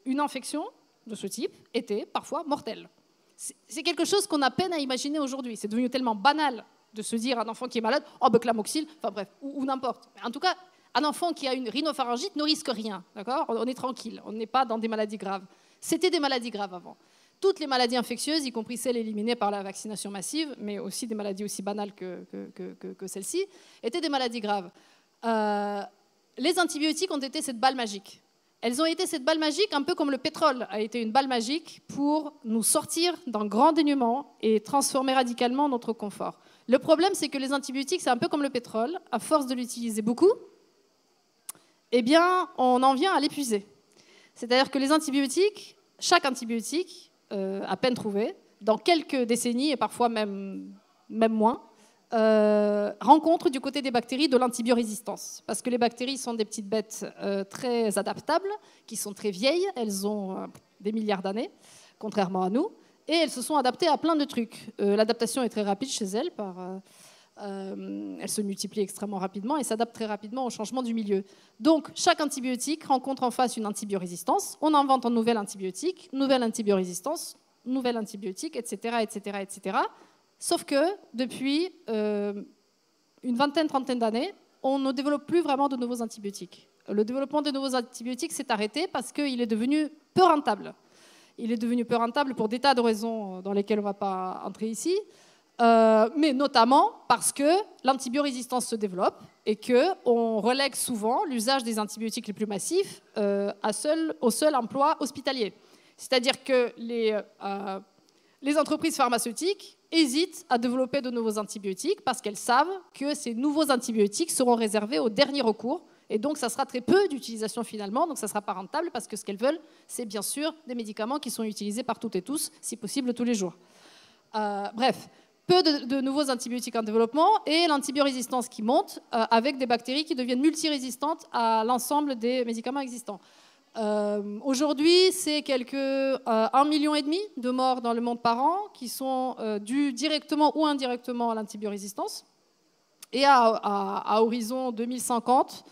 Une infection de ce type était parfois mortelle. C'est quelque chose qu'on a peine à imaginer aujourd'hui. C'est devenu tellement banal de se dire à un enfant qui est malade, oh ben Clamoxyl, enfin bref, ou n'importe. En tout cas, un enfant qui a une rhinopharyngite ne risque rien, d'accord? On est tranquille, on n'est pas dans des maladies graves. C'était des maladies graves avant. Toutes les maladies infectieuses, y compris celles éliminées par la vaccination massive, mais aussi des maladies aussi banales que celles-ci, étaient des maladies graves. Les antibiotiques ont été cette balle magique. Elles ont été cette balle magique, un peu comme le pétrole a été une balle magique pour nous sortir d'un grand dénuement et transformer radicalement notre confort. Le problème, c'est que les antibiotiques, c'est un peu comme le pétrole. À force de l'utiliser beaucoup, eh bien, on en vient à l'épuiser. C'est-à-dire que les antibiotiques, chaque antibiotique, à peine trouvé, dans quelques décennies, et parfois même moins, rencontre du côté des bactéries de l'antibiorésistance. Parce que les bactéries sont des petites bêtes très adaptables, qui sont très vieilles, elles ont des milliards d'années, contrairement à nous, et elles se sont adaptées à plein de trucs. L'adaptation est très rapide chez elles, elles se multiplient extrêmement rapidement et s'adaptent très rapidement au changement du milieu. Donc, chaque antibiotique rencontre en face une antibiorésistance. On invente un nouvel antibiotique, nouvelle antibiorésistance, nouvel antibiotique, etc., etc., etc. Sauf que, depuis une vingtaine, trentaine d'années, on ne développe plus vraiment de nouveaux antibiotiques. Le développement de nouveaux antibiotiques s'est arrêté parce qu'il est devenu peu rentable. Il est devenu peu rentable pour des tas de raisons dans lesquelles on ne va pas entrer ici. Mais notamment parce que l'antibiorésistance se développe et qu'on relègue souvent l'usage des antibiotiques les plus massifs au seul emploi hospitalier. C'est-à-dire que les entreprises pharmaceutiques hésitent à développer de nouveaux antibiotiques parce qu'elles savent que ces nouveaux antibiotiques seront réservés au dernier recours et donc ça sera très peu d'utilisation finalement, donc ça ne sera pas rentable parce que ce qu'elles veulent, c'est bien sûr des médicaments qui sont utilisés par toutes et tous, si possible tous les jours. Bref. Peu de nouveaux antibiotiques en développement et l'antibiorésistance qui monte avec des bactéries qui deviennent multirésistantes à l'ensemble des médicaments existants. Aujourd'hui, c'est quelques 1,5 million de morts dans le monde par an qui sont dus directement ou indirectement à l'antibiorésistance. Et à horizon 2050,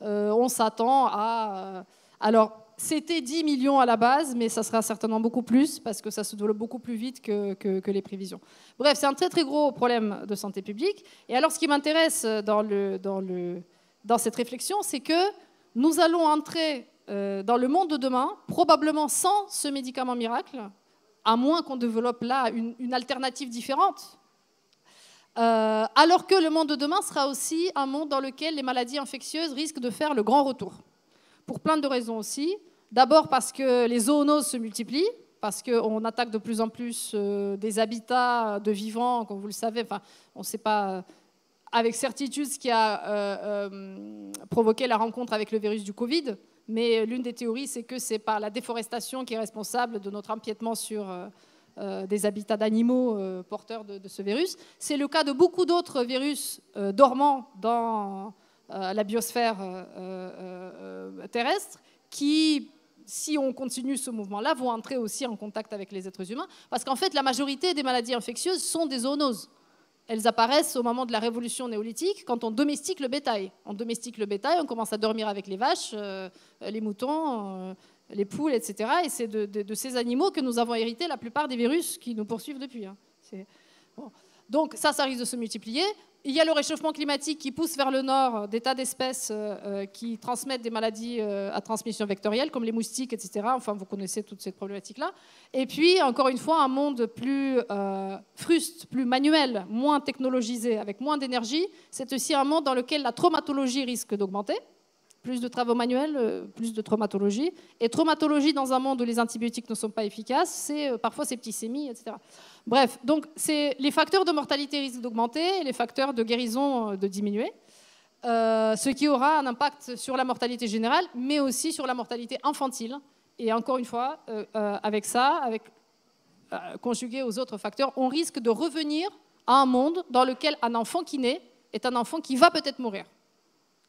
on s'attend à... alors, c'était 10 millions à la base, mais ça sera certainement beaucoup plus parce que ça se développe beaucoup plus vite que les prévisions. Bref, c'est un très très gros problème de santé publique. Et alors, ce qui m'intéresse dans cette réflexion, c'est que nous allons entrer dans le monde de demain, probablement sans ce médicament miracle, à moins qu'on développe là une alternative différente. Alors que le monde de demain sera aussi un monde dans lequel les maladies infectieuses risquent de faire le grand retour. Pour plein de raisons aussi. D'abord parce que les zoonoses se multiplient, parce qu'on attaque de plus en plus des habitats de vivants, comme vous le savez. Enfin, on ne sait pas avec certitude ce qui a provoqué la rencontre avec le virus du Covid, Mais l'une des théories, c'est que c'est par la déforestation qui est responsable de notre empiètement sur des habitats d'animaux porteurs de ce virus. C'est le cas de beaucoup d'autres virus dormants dans la biosphère terrestre qui, si on continue ce mouvement-là, vont entrer aussi en contact avec les êtres humains. Parce qu'en fait, la majorité des maladies infectieuses sont des zoonoses. Elles apparaissent au moment de la révolution néolithique, quand on domestique le bétail. On domestique le bétail, on commence à dormir avec les vaches, les moutons, les poules, etc. Et c'est de ces animaux que nous avons hérité la plupart des virus qui nous poursuivent depuis. Bon. Donc ça risque de se multiplier. Il y a le réchauffement climatique qui pousse vers le nord des tas d'espèces qui transmettent des maladies à transmission vectorielle, comme les moustiques, etc. Enfin, vous connaissez toute cette problématique-là. Et puis, encore une fois, un monde plus fruste, plus manuel, moins technologisé, avec moins d'énergie. C'est aussi un monde dans lequel la traumatologie risque d'augmenter. Plus de travaux manuels, plus de traumatologie. Et traumatologie dans un monde où les antibiotiques ne sont pas efficaces, c'est parfois septicémie, etc. Bref, donc les facteurs de mortalité risquent d'augmenter et les facteurs de guérison de diminuer, ce qui aura un impact sur la mortalité générale, mais aussi sur la mortalité infantile. Et encore une fois, avec ça, conjugué aux autres facteurs, on risque de revenir à un monde dans lequel un enfant qui naît est un enfant qui va peut-être mourir.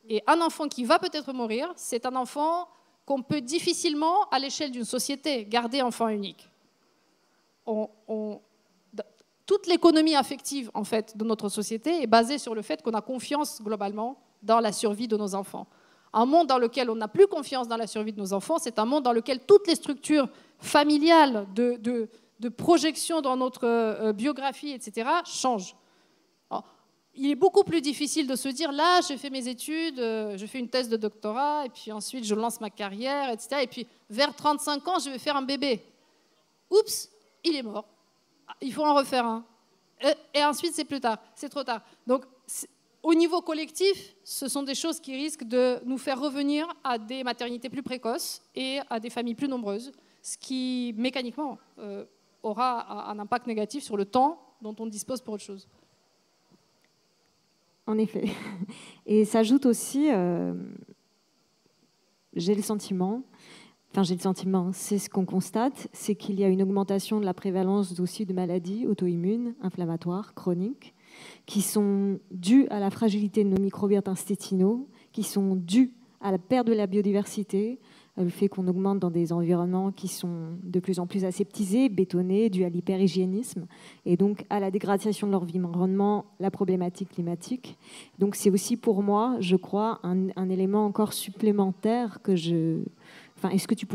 Et un enfant qui va peut-être mourir, c'est un enfant qu'on peut difficilement, à l'échelle d'une société, garder enfant unique. Toute l'économie affective en fait, de notre société est basée sur le fait qu'on a confiance globalement dans la survie de nos enfants. Un monde dans lequel on n'a plus confiance dans la survie de nos enfants, c'est un monde dans lequel toutes les structures familiales de projection dans notre biographie, etc., changent. Alors, il est beaucoup plus difficile de se dire, là, j'ai fait mes études, je fais une thèse de doctorat, et puis ensuite, je lance ma carrière, etc. Et puis, vers 35 ans, je vais faire un bébé. Oups, il est mort. Il faut en refaire un. Et ensuite, c'est plus tard, c'est trop tard. Donc, au niveau collectif, ce sont des choses qui risquent de nous faire revenir à des maternités plus précoces et à des familles plus nombreuses, ce qui, mécaniquement, aura un impact négatif sur le temps dont on dispose pour autre chose. En effet. Et s'ajoute aussi, j'ai le sentiment, c'est ce qu'on constate, c'est qu'il y a une augmentation de la prévalence aussi de maladies auto-immunes, inflammatoires, chroniques, qui sont dues à la fragilité de nos microbiotes intestinaux, qui sont dues à la perte de la biodiversité, le fait qu'on augmente dans des environnements qui sont de plus en plus aseptisés, bétonnés, dus à l'hyperhygiénisme, et donc à la dégradation de l'environnement, la problématique climatique. Donc c'est aussi pour moi, je crois, un élément encore supplémentaire que je... Enfin, est-ce que tu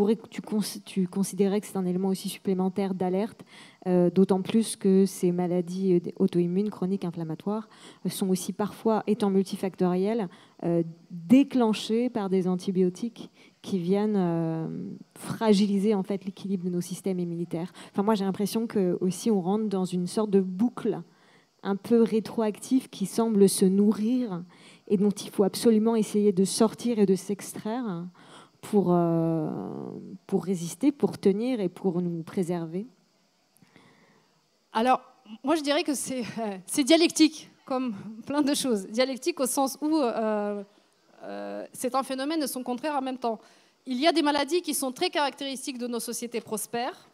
considérais que c'est un élément aussi supplémentaire d'alerte, d'autant plus que ces maladies auto-immunes, chroniques, inflammatoires, sont aussi parfois, étant multifactorielles, déclenchées par des antibiotiques qui viennent fragiliser en fait l'équilibre de nos systèmes immunitaires. Enfin, moi, j'ai l'impression que aussi on rentre dans une sorte de boucle un peu rétroactive qui semble se nourrir et dont il faut absolument essayer de sortir et de s'extraire pour résister, pour tenir et pour nous préserver. Alors, moi, je dirais que c'est dialectique, comme plein de choses. Dialectique au sens où c'est un phénomène de son contraire en même temps. Il y a des maladies qui sont très caractéristiques de nos sociétés prospères,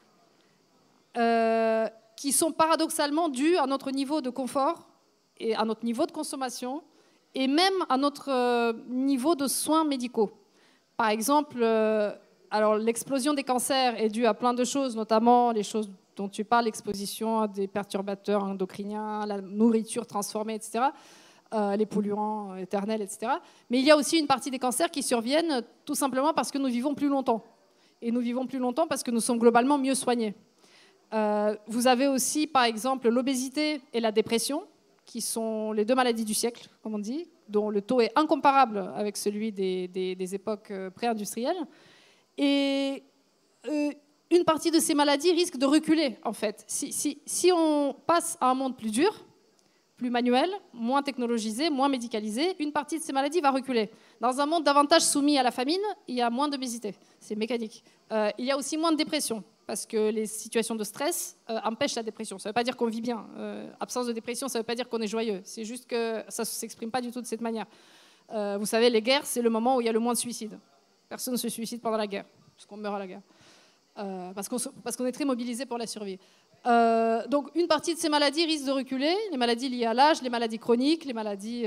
qui sont paradoxalement dues à notre niveau de confort et à notre niveau de consommation, et même à notre niveau de soins médicaux. Par exemple, alors l'explosion des cancers est due à plein de choses, notamment les choses dont tu parles, l'exposition à des perturbateurs endocriniens, la nourriture transformée, etc., les polluants éternels, etc. Mais il y a aussi une partie des cancers qui surviennent tout simplement parce que nous vivons plus longtemps. Et nous vivons plus longtemps parce que nous sommes globalement mieux soignés. Vous avez aussi, par exemple, l'obésité et la dépression, qui sont les deux maladies du siècle, comme on dit, dont le taux est incomparable avec celui des époques pré-industrielles. Et une partie de ces maladies risque de reculer, en fait. Si on passe à un monde plus dur, plus manuel, moins technologisé, moins médicalisé, une partie de ces maladies va reculer. Dans un monde davantage soumis à la famine, il y a moins d'obésité. C'est mécanique. Il y a aussi moins de dépression, parce que les situations de stress empêchent la dépression. Ça ne veut pas dire qu'on vit bien. Absence de dépression, ça ne veut pas dire qu'on est joyeux. C'est juste que ça ne s'exprime pas du tout de cette manière. Vous savez, les guerres, c'est le moment où il y a le moins de suicides. Personne ne se suicide pendant la guerre, parce qu'on meurt à la guerre. Parce qu'on est très mobilisé pour la survie. Donc une partie de ces maladies risque de reculer, les maladies liées à l'âge, les maladies chroniques, les maladies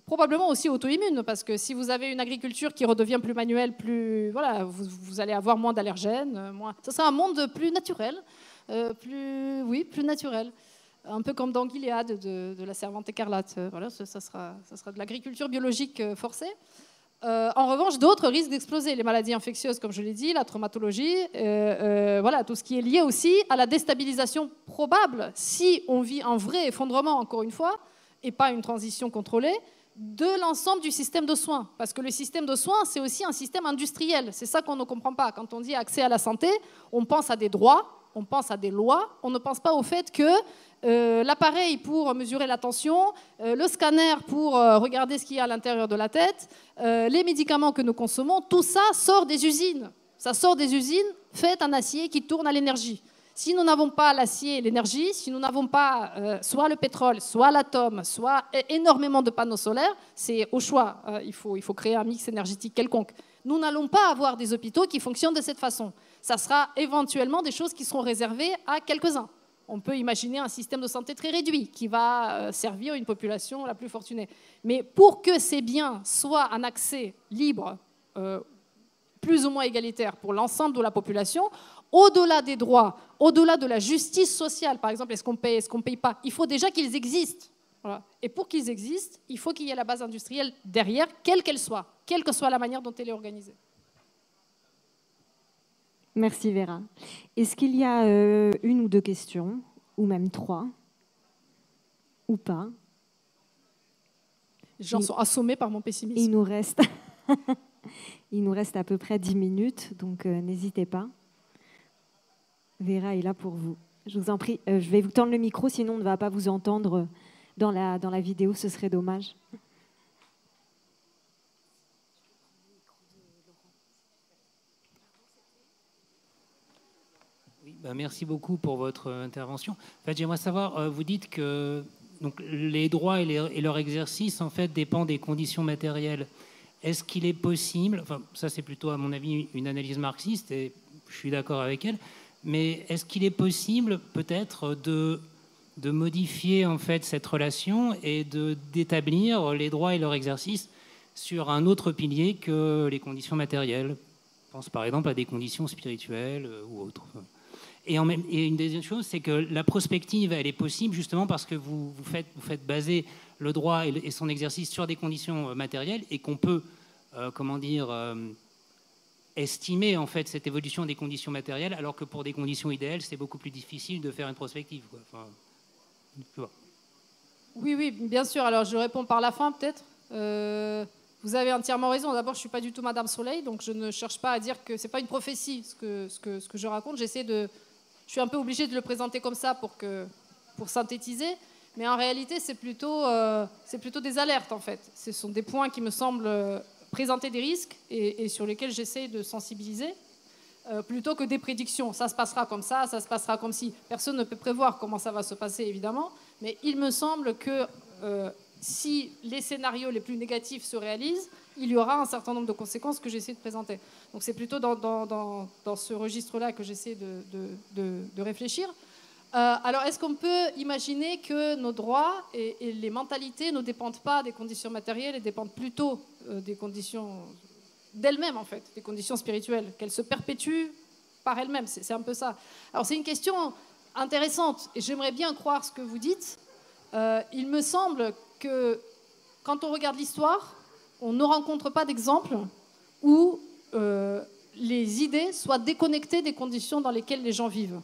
probablement aussi auto-immunes, parce que si vous avez une agriculture qui redevient plus manuelle, vous allez avoir moins d'allergènes, ça sera un monde plus naturel, plus naturel. Un peu comme dans Gilead de la Servante écarlate. Voilà, ça sera de l'agriculture biologique forcée. En revanche, d'autres risquent d'exploser. Les maladies infectieuses, comme je l'ai dit, la traumatologie, tout ce qui est lié aussi à la déstabilisation probable, si on vit un vrai effondrement, encore une fois, et pas une transition contrôlée, de l'ensemble du système de soins. Parce que le système de soins, c'est aussi un système industriel. C'est ça qu'on ne comprend pas. Quand on dit accès à la santé, on pense à des droits, on pense à des lois, on ne pense pas au fait que l'appareil pour mesurer la tension, le scanner pour regarder ce qu'il y a à l'intérieur de la tête, les médicaments que nous consommons, tout ça sort des usines. Ça sort des usines faites en acier qui tournent à l'énergie. Si nous n'avons pas l'acier et l'énergie, si nous n'avons pas soit le pétrole, soit l'atome, soit énormément de panneaux solaires, c'est au choix. Il faut créer un mix énergétique quelconque. Nous n'allons pas avoir des hôpitaux qui fonctionnent de cette façon. Ça sera éventuellement des choses qui seront réservées à quelques-uns. On peut imaginer un système de santé très réduit qui va servir une population la plus fortunée. Mais pour que ces biens soient un accès libre, plus ou moins égalitaire pour l'ensemble de la population, au-delà des droits, au-delà de la justice sociale, par exemple, est-ce qu'on paye pas, il faut déjà qu'ils existent. Voilà. Et pour qu'ils existent, il faut qu'il y ait la base industrielle derrière, quelle qu'elle soit, quelle que soit la manière dont elle est organisée. Merci Vera. Est-ce qu'il y a une ou deux questions, ou même trois, ou pas? Les gens sont assommés par mon pessimisme. Il nous reste à peu près 10 minutes, donc n'hésitez pas. Vera est là pour vous. Je vous en prie, je vais vous tendre le micro, sinon on ne va pas vous entendre dans la vidéo, ce serait dommage. Merci beaucoup pour votre intervention. En fait, j'aimerais savoir, vous dites que donc, les droits et leur exercice en fait, dépendent des conditions matérielles. Est-ce qu'il est possible, enfin ça c'est plutôt à mon avis une analyse marxiste et je suis d'accord avec elle, mais est-ce qu'il est possible peut-être de modifier en fait cette relation et d'établir les droits et leur exercice sur un autre pilier que les conditions matérielles? Je pense par exemple à des conditions spirituelles ou autres. Et une deuxième chose, c'est que la prospective, elle est possible justement parce que vous faites baser le droit et son exercice sur des conditions matérielles et qu'on peut, estimer en fait cette évolution des conditions matérielles, alors que pour des conditions idéales, c'est beaucoup plus difficile de faire une prospective, quoi. Enfin, oui, bien sûr. Alors je réponds par la fin peut-être. Vous avez entièrement raison. D'abord, je ne suis pas du tout Madame Soleil, donc je ne cherche pas à dire que ce n'est pas une prophétie ce que je raconte. Je suis un peu obligée de le présenter comme ça pour synthétiser, mais en réalité, c'est plutôt des alertes, en fait. Ce sont des points qui me semblent présenter des risques et sur lesquels j'essaie de sensibiliser, plutôt que des prédictions. Ça se passera comme ça se passera comme si. Personne ne peut prévoir comment ça va se passer, évidemment, mais il me semble que si les scénarios les plus négatifs se réalisent, il y aura un certain nombre de conséquences que j'essaie de présenter. Donc c'est plutôt dans ce registre-là que j'essaie de réfléchir. Alors est-ce qu'on peut imaginer que nos droits et les mentalités ne dépendent pas des conditions matérielles et dépendent plutôt des conditions d'elles-mêmes, en fait, des conditions spirituelles, qu'elles se perpétuent par elles-mêmes? C'est un peu ça. Alors c'est une question intéressante et j'aimerais bien croire ce que vous dites. Il me semble que quand on regarde l'histoire, on ne rencontre pas d'exemple où les idées soient déconnectées des conditions dans lesquelles les gens vivent.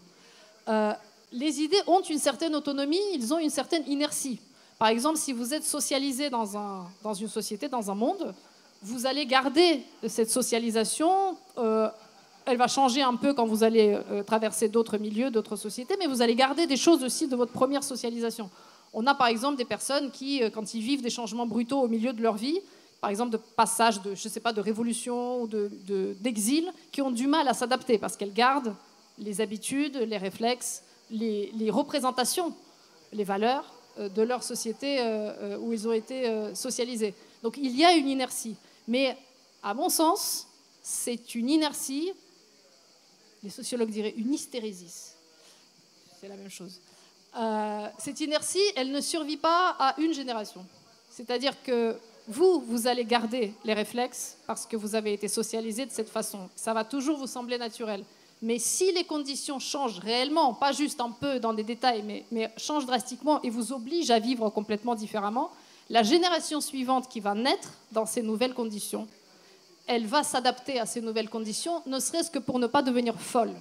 Les idées ont une certaine autonomie, ils ont une certaine inertie. Par exemple, si vous êtes socialisé dans une société, dans un monde, vous allez garder cette socialisation. Elle va changer un peu quand vous allez traverser d'autres milieux, d'autres sociétés, mais vous allez garder des choses aussi de votre première socialisation. On a par exemple des personnes qui, quand ils vivent des changements brutaux au milieu de leur vie, par exemple de passage de révolution ou d'exil, qui ont du mal à s'adapter parce qu'elles gardent les habitudes, les réflexes, les représentations, les valeurs de leur société où ils ont été socialisés. Donc il y a une inertie. Mais à mon sens, c'est une inertie, les sociologues diraient une hystérésis. C'est la même chose. Cette inertie, elle ne survit pas à une génération. C'est-à-dire que vous allez garder les réflexes parce que vous avez été socialisé de cette façon. Ça va toujours vous sembler naturel. Mais si les conditions changent réellement, pas juste un peu dans des détails, mais changent drastiquement et vous obligent à vivre complètement différemment, la génération suivante qui va naître dans ces nouvelles conditions, elle va s'adapter à ces nouvelles conditions, ne serait-ce que pour ne pas devenir folle.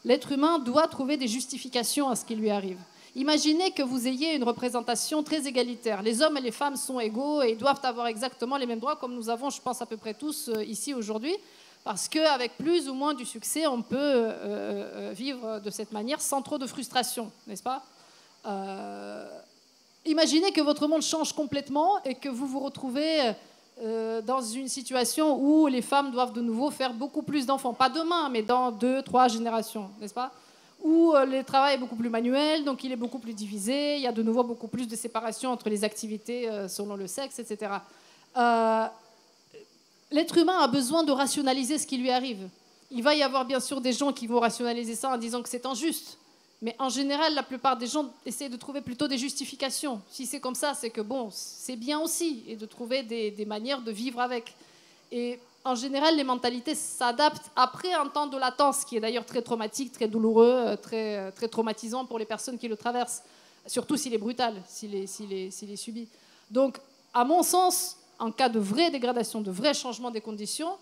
L'être humain doit trouver des justifications à ce qui lui arrive. Imaginez que vous ayez une représentation très égalitaire. Les hommes et les femmes sont égaux et doivent avoir exactement les mêmes droits comme nous avons, je pense, à peu près tous ici aujourd'hui. Parce qu'avec plus ou moins du succès, on peut vivre de cette manière sans trop de frustration, n'est-ce pas ? Imaginez que votre monde change complètement et que vous vous retrouvez dans une situation où les femmes doivent de nouveau faire beaucoup plus d'enfants. Pas demain, mais dans 2, 3 générations, n'est-ce pas ? Où le travail est beaucoup plus manuel, donc il est beaucoup plus divisé, il y a de nouveau beaucoup plus de séparation entre les activités selon le sexe, etc. L'être humain a besoin de rationaliser ce qui lui arrive. Il va y avoir bien sûr des gens qui vont rationaliser ça en disant que c'est injuste. Mais en général, la plupart des gens essaient de trouver plutôt des justifications. Si c'est comme ça, c'est que bon, c'est bien aussi, et de trouver des manières de vivre avec. Et en général, les mentalités s'adaptent après un temps de latence, qui est d'ailleurs très traumatique, très douloureux, très traumatisant pour les personnes qui le traversent, surtout s'il est brutal, s'il est subi. Donc, à mon sens, en cas de vraie dégradation, de vrai changement des conditions,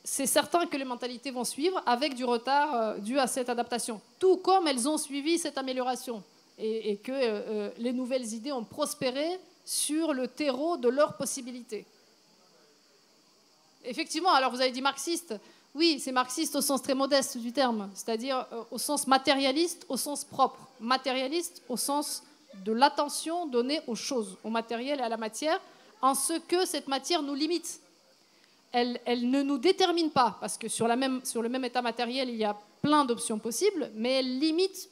c'est certain que les mentalités vont suivre avec du retard dû à cette adaptation, tout comme elles ont suivi cette amélioration et que les nouvelles idées ont prospéré sur le terreau de leurs possibilités. Effectivement, alors vous avez dit marxiste. Oui, c'est marxiste au sens très modeste du terme, c'est-à-dire au sens matérialiste, au sens propre. Matérialiste au sens de l'attention donnée aux choses, au matériel et à la matière, en ce que cette matière nous limite. Elle ne nous détermine pas, parce que sur le même état matériel, il y a plein d'options possibles, mais elle limite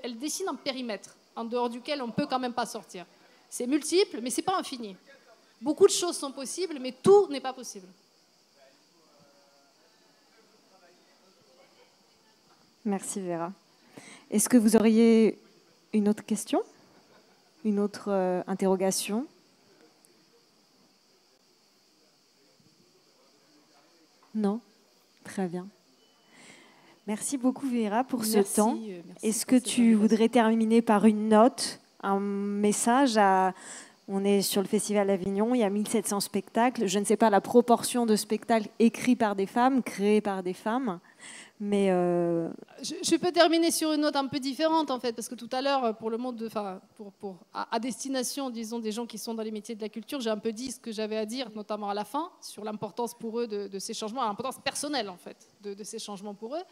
elle dessine un périmètre en dehors duquel on ne peut quand même pas sortir. C'est multiple, mais ce n'est pas infini. Beaucoup de choses sont possibles, mais tout n'est pas possible. Merci Vera. Est-ce que vous auriez une autre question ? Une autre interrogation ? Non ? Très bien. Merci beaucoup Vera pour ce temps. Est-ce que tu voudrais terminer par une note, un message On est sur le Festival d'Avignon, il y a 1700 spectacles. Je ne sais pas la proportion de spectacles écrits par des femmes, créés par des femmes. Mais je peux terminer sur une note un peu différente en fait, parce que tout à l'heure, pour le monde, à destination, disons, des gens qui sont dans les métiers de la culture, j'ai un peu dit ce que j'avais à dire, notamment à la fin, sur l'importance pour eux de ces changements, l'importance personnelle en fait de ces changements pour eux.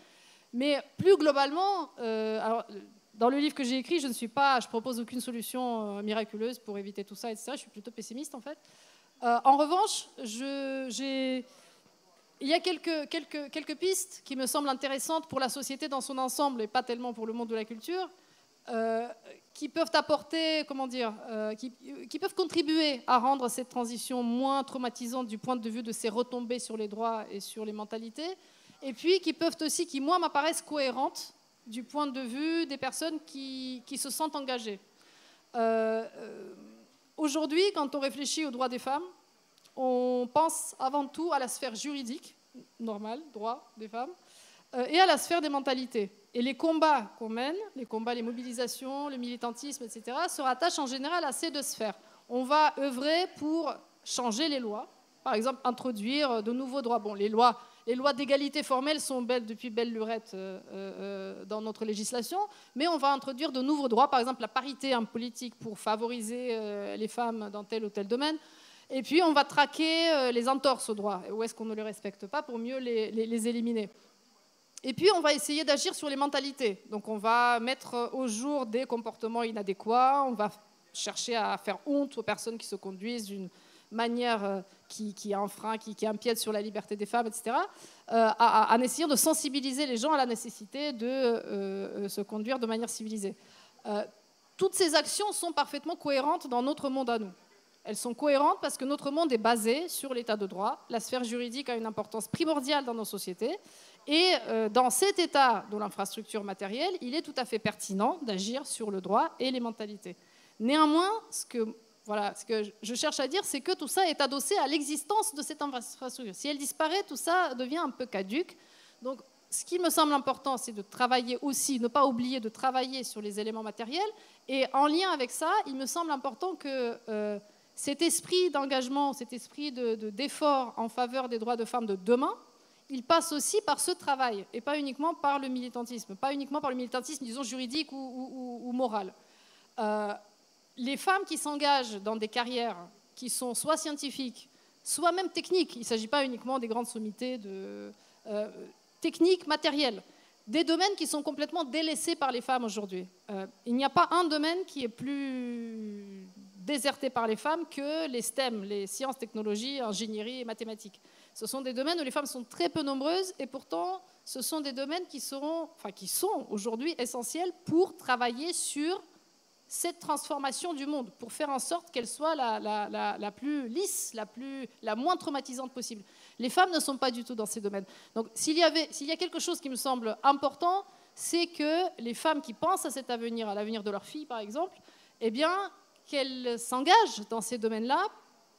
Mais plus globalement, alors, dans le livre que j'ai écrit, je propose aucune solution miraculeuse pour éviter tout ça, etc. Je suis plutôt pessimiste en fait. En revanche, il y a quelques pistes qui me semblent intéressantes pour la société dans son ensemble et pas tellement pour le monde de la culture, qui peuvent apporter, qui peuvent contribuer à rendre cette transition moins traumatisante du point de vue de ses retombées sur les droits et sur les mentalités, et puis qui peuvent aussi, qui moi m'apparaissent cohérentes du point de vue des personnes qui se sentent engagées. Aujourd'hui, quand on réfléchit aux droits des femmes, on pense avant tout à la sphère juridique, normale, droit des femmes, et à la sphère des mentalités. Et les combats qu'on mène, les mobilisations, le militantisme, etc., se rattachent en général à ces deux sphères. On va œuvrer pour changer les lois, par exemple introduire de nouveaux droits. Bon, les lois d'égalité formelle sont belles depuis belle lurette dans notre législation, mais on va introduire de nouveaux droits, par exemple la parité en politique pour favoriser les femmes dans tel ou tel domaine. Et puis, on va traquer les entorses aux droits, où est-ce qu'on ne les respecte pas, pour mieux les éliminer. Et puis, on va essayer d'agir sur les mentalités. Donc, on va mettre au jour des comportements inadéquats, on va chercher à faire honte aux personnes qui se conduisent d'une manière qui enfreint, qui empiète sur la liberté des femmes, etc., en essayant de sensibiliser les gens à la nécessité de se conduire de manière civilisée. Toutes ces actions sont parfaitement cohérentes dans notre monde à nous. Elles sont cohérentes parce que notre monde est basé sur l'état de droit. La sphère juridique a une importance primordiale dans nos sociétés. Et dans cet état de l'infrastructure matérielle, il est tout à fait pertinent d'agir sur le droit et les mentalités. Néanmoins, ce que je cherche à dire, c'est que tout ça est adossé à l'existence de cette infrastructure. Si elle disparaît, tout ça devient un peu caduque. Donc, ce qui me semble important, c'est de travailler aussi, ne pas oublier de travailler sur les éléments matériels. Et en lien avec ça, il me semble important que cet esprit d'engagement, cet esprit d'effort en faveur des droits de femmes de demain, il passe aussi par ce travail et pas uniquement par le militantisme, disons, juridique ou moral. Les femmes qui s'engagent dans des carrières qui sont soit scientifiques, soit même techniques, il ne s'agit pas uniquement des grandes sommités techniques, matérielles, des domaines qui sont complètement délaissés par les femmes aujourd'hui. Il n'y a pas un domaine qui est plus déserté par les femmes que les STEM, les sciences, technologies, ingénierie et mathématiques. Ce sont des domaines où les femmes sont très peu nombreuses et pourtant ce sont des domaines qui sont aujourd'hui essentiels pour travailler sur cette transformation du monde, pour faire en sorte qu'elle soit la plus lisse, la moins traumatisante possible. Les femmes ne sont pas du tout dans ces domaines. Donc s'il y a quelque chose qui me semble important, c'est que les femmes qui pensent à cet avenir, à l'avenir de leurs filles par exemple, eh bien, qu'elles s'engagent dans ces domaines-là,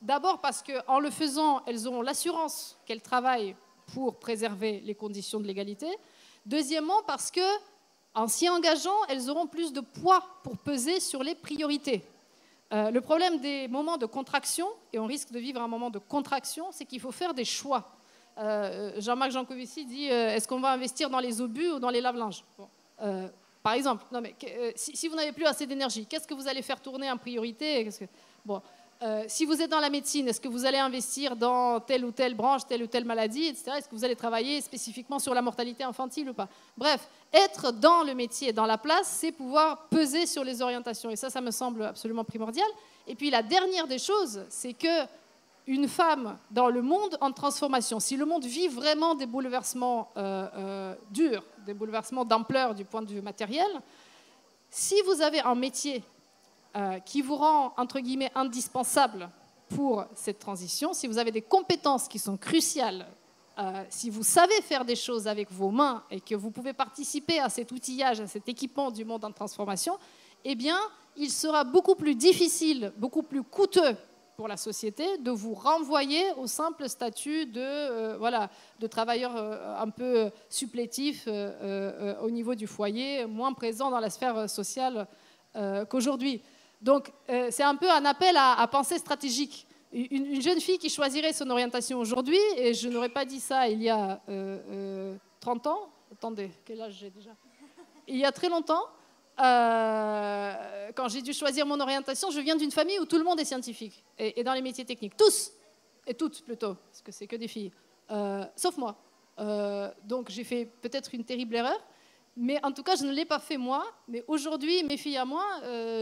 d'abord parce qu'en le faisant, elles auront l'assurance qu'elles travaillent pour préserver les conditions de l'égalité. Deuxièmement, parce que en s'y engageant, elles auront plus de poids pour peser sur les priorités. Le problème des moments de contraction, et on risque de vivre un moment de contraction, c'est qu'il faut faire des choix. Jean-Marc Jancovici dit est-ce qu'on va investir dans les obus ou dans les lave-linges? Par exemple, non mais, si vous n'avez plus assez d'énergie, qu'est-ce que vous allez faire tourner en priorité? Si vous êtes dans la médecine, est-ce que vous allez investir dans telle ou telle branche, telle ou telle maladie, etc. Est-ce que vous allez travailler spécifiquement sur la mortalité infantile ou pas? Bref, être dans le métier, dans la place, c'est pouvoir peser sur les orientations. Et ça me semble absolument primordial. Et puis la dernière des choses, c'est qu'une femme dans le monde en transformation, si le monde vit vraiment des bouleversements durs, des bouleversements d'ampleur du point de vue matériel, si vous avez un métier qui vous rend, entre guillemets, indispensable pour cette transition, si vous avez des compétences qui sont cruciales, si vous savez faire des choses avec vos mains et que vous pouvez participer à cet outillage, à cet équipement du monde en transformation, eh bien, il sera beaucoup plus difficile, beaucoup plus coûteux pour la société de vous renvoyer au simple statut de travailleur un peu supplétif au niveau du foyer, moins présent dans la sphère sociale qu'aujourd'hui. Donc, c'est un peu un appel à penser stratégique. Une jeune fille qui choisirait son orientation aujourd'hui, et je n'aurais pas dit ça il y a 30 ans. Attendez, quel âge j'ai déjà? Il y a très longtemps, quand j'ai dû choisir mon orientation, je viens d'une famille où tout le monde est scientifique, et dans les métiers techniques. Tous, et toutes plutôt, parce que c'est que des filles, sauf moi. Donc, j'ai fait peut-être une terrible erreur. Mais en tout cas, je ne l'ai pas fait moi. Mais aujourd'hui, mes filles à moi,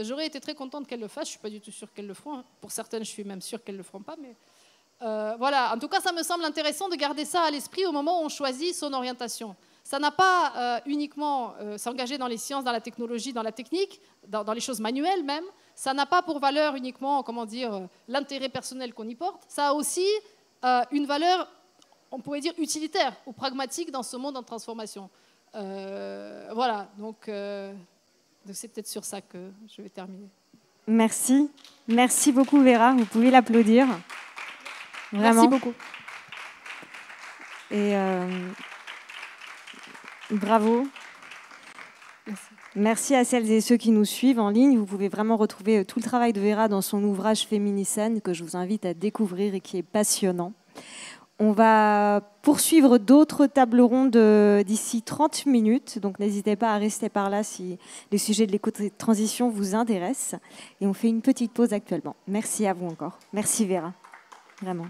j'aurais été très contente qu'elles le fassent. Je ne suis pas du tout sûre qu'elles le feront. Pour certaines, je suis même sûre qu'elles ne le feront pas. Mais voilà. En tout cas, ça me semble intéressant de garder ça à l'esprit au moment où on choisit son orientation. Ça n'a pas uniquement s'engager dans les sciences, dans la technologie, dans la technique, dans les choses manuelles même. Ça n'a pas pour valeur uniquement, l'intérêt personnel qu'on y porte. Ça a aussi une valeur, on pourrait dire, utilitaire ou pragmatique dans ce monde en transformation. Voilà, donc c'est peut-être sur ça que je vais terminer. Merci. Merci beaucoup Vera, vous pouvez l'applaudir. Vraiment. Merci beaucoup. Et bravo. Merci à celles et ceux qui nous suivent en ligne. Vous pouvez vraiment retrouver tout le travail de Vera dans son ouvrage Féminicène que je vous invite à découvrir et qui est passionnant. On va poursuivre d'autres tables rondes d'ici 30 minutes, donc n'hésitez pas à rester par là si le sujet de l'éco-transition vous intéresse. Et on fait une petite pause actuellement. Merci à vous encore. Merci Vera, vraiment.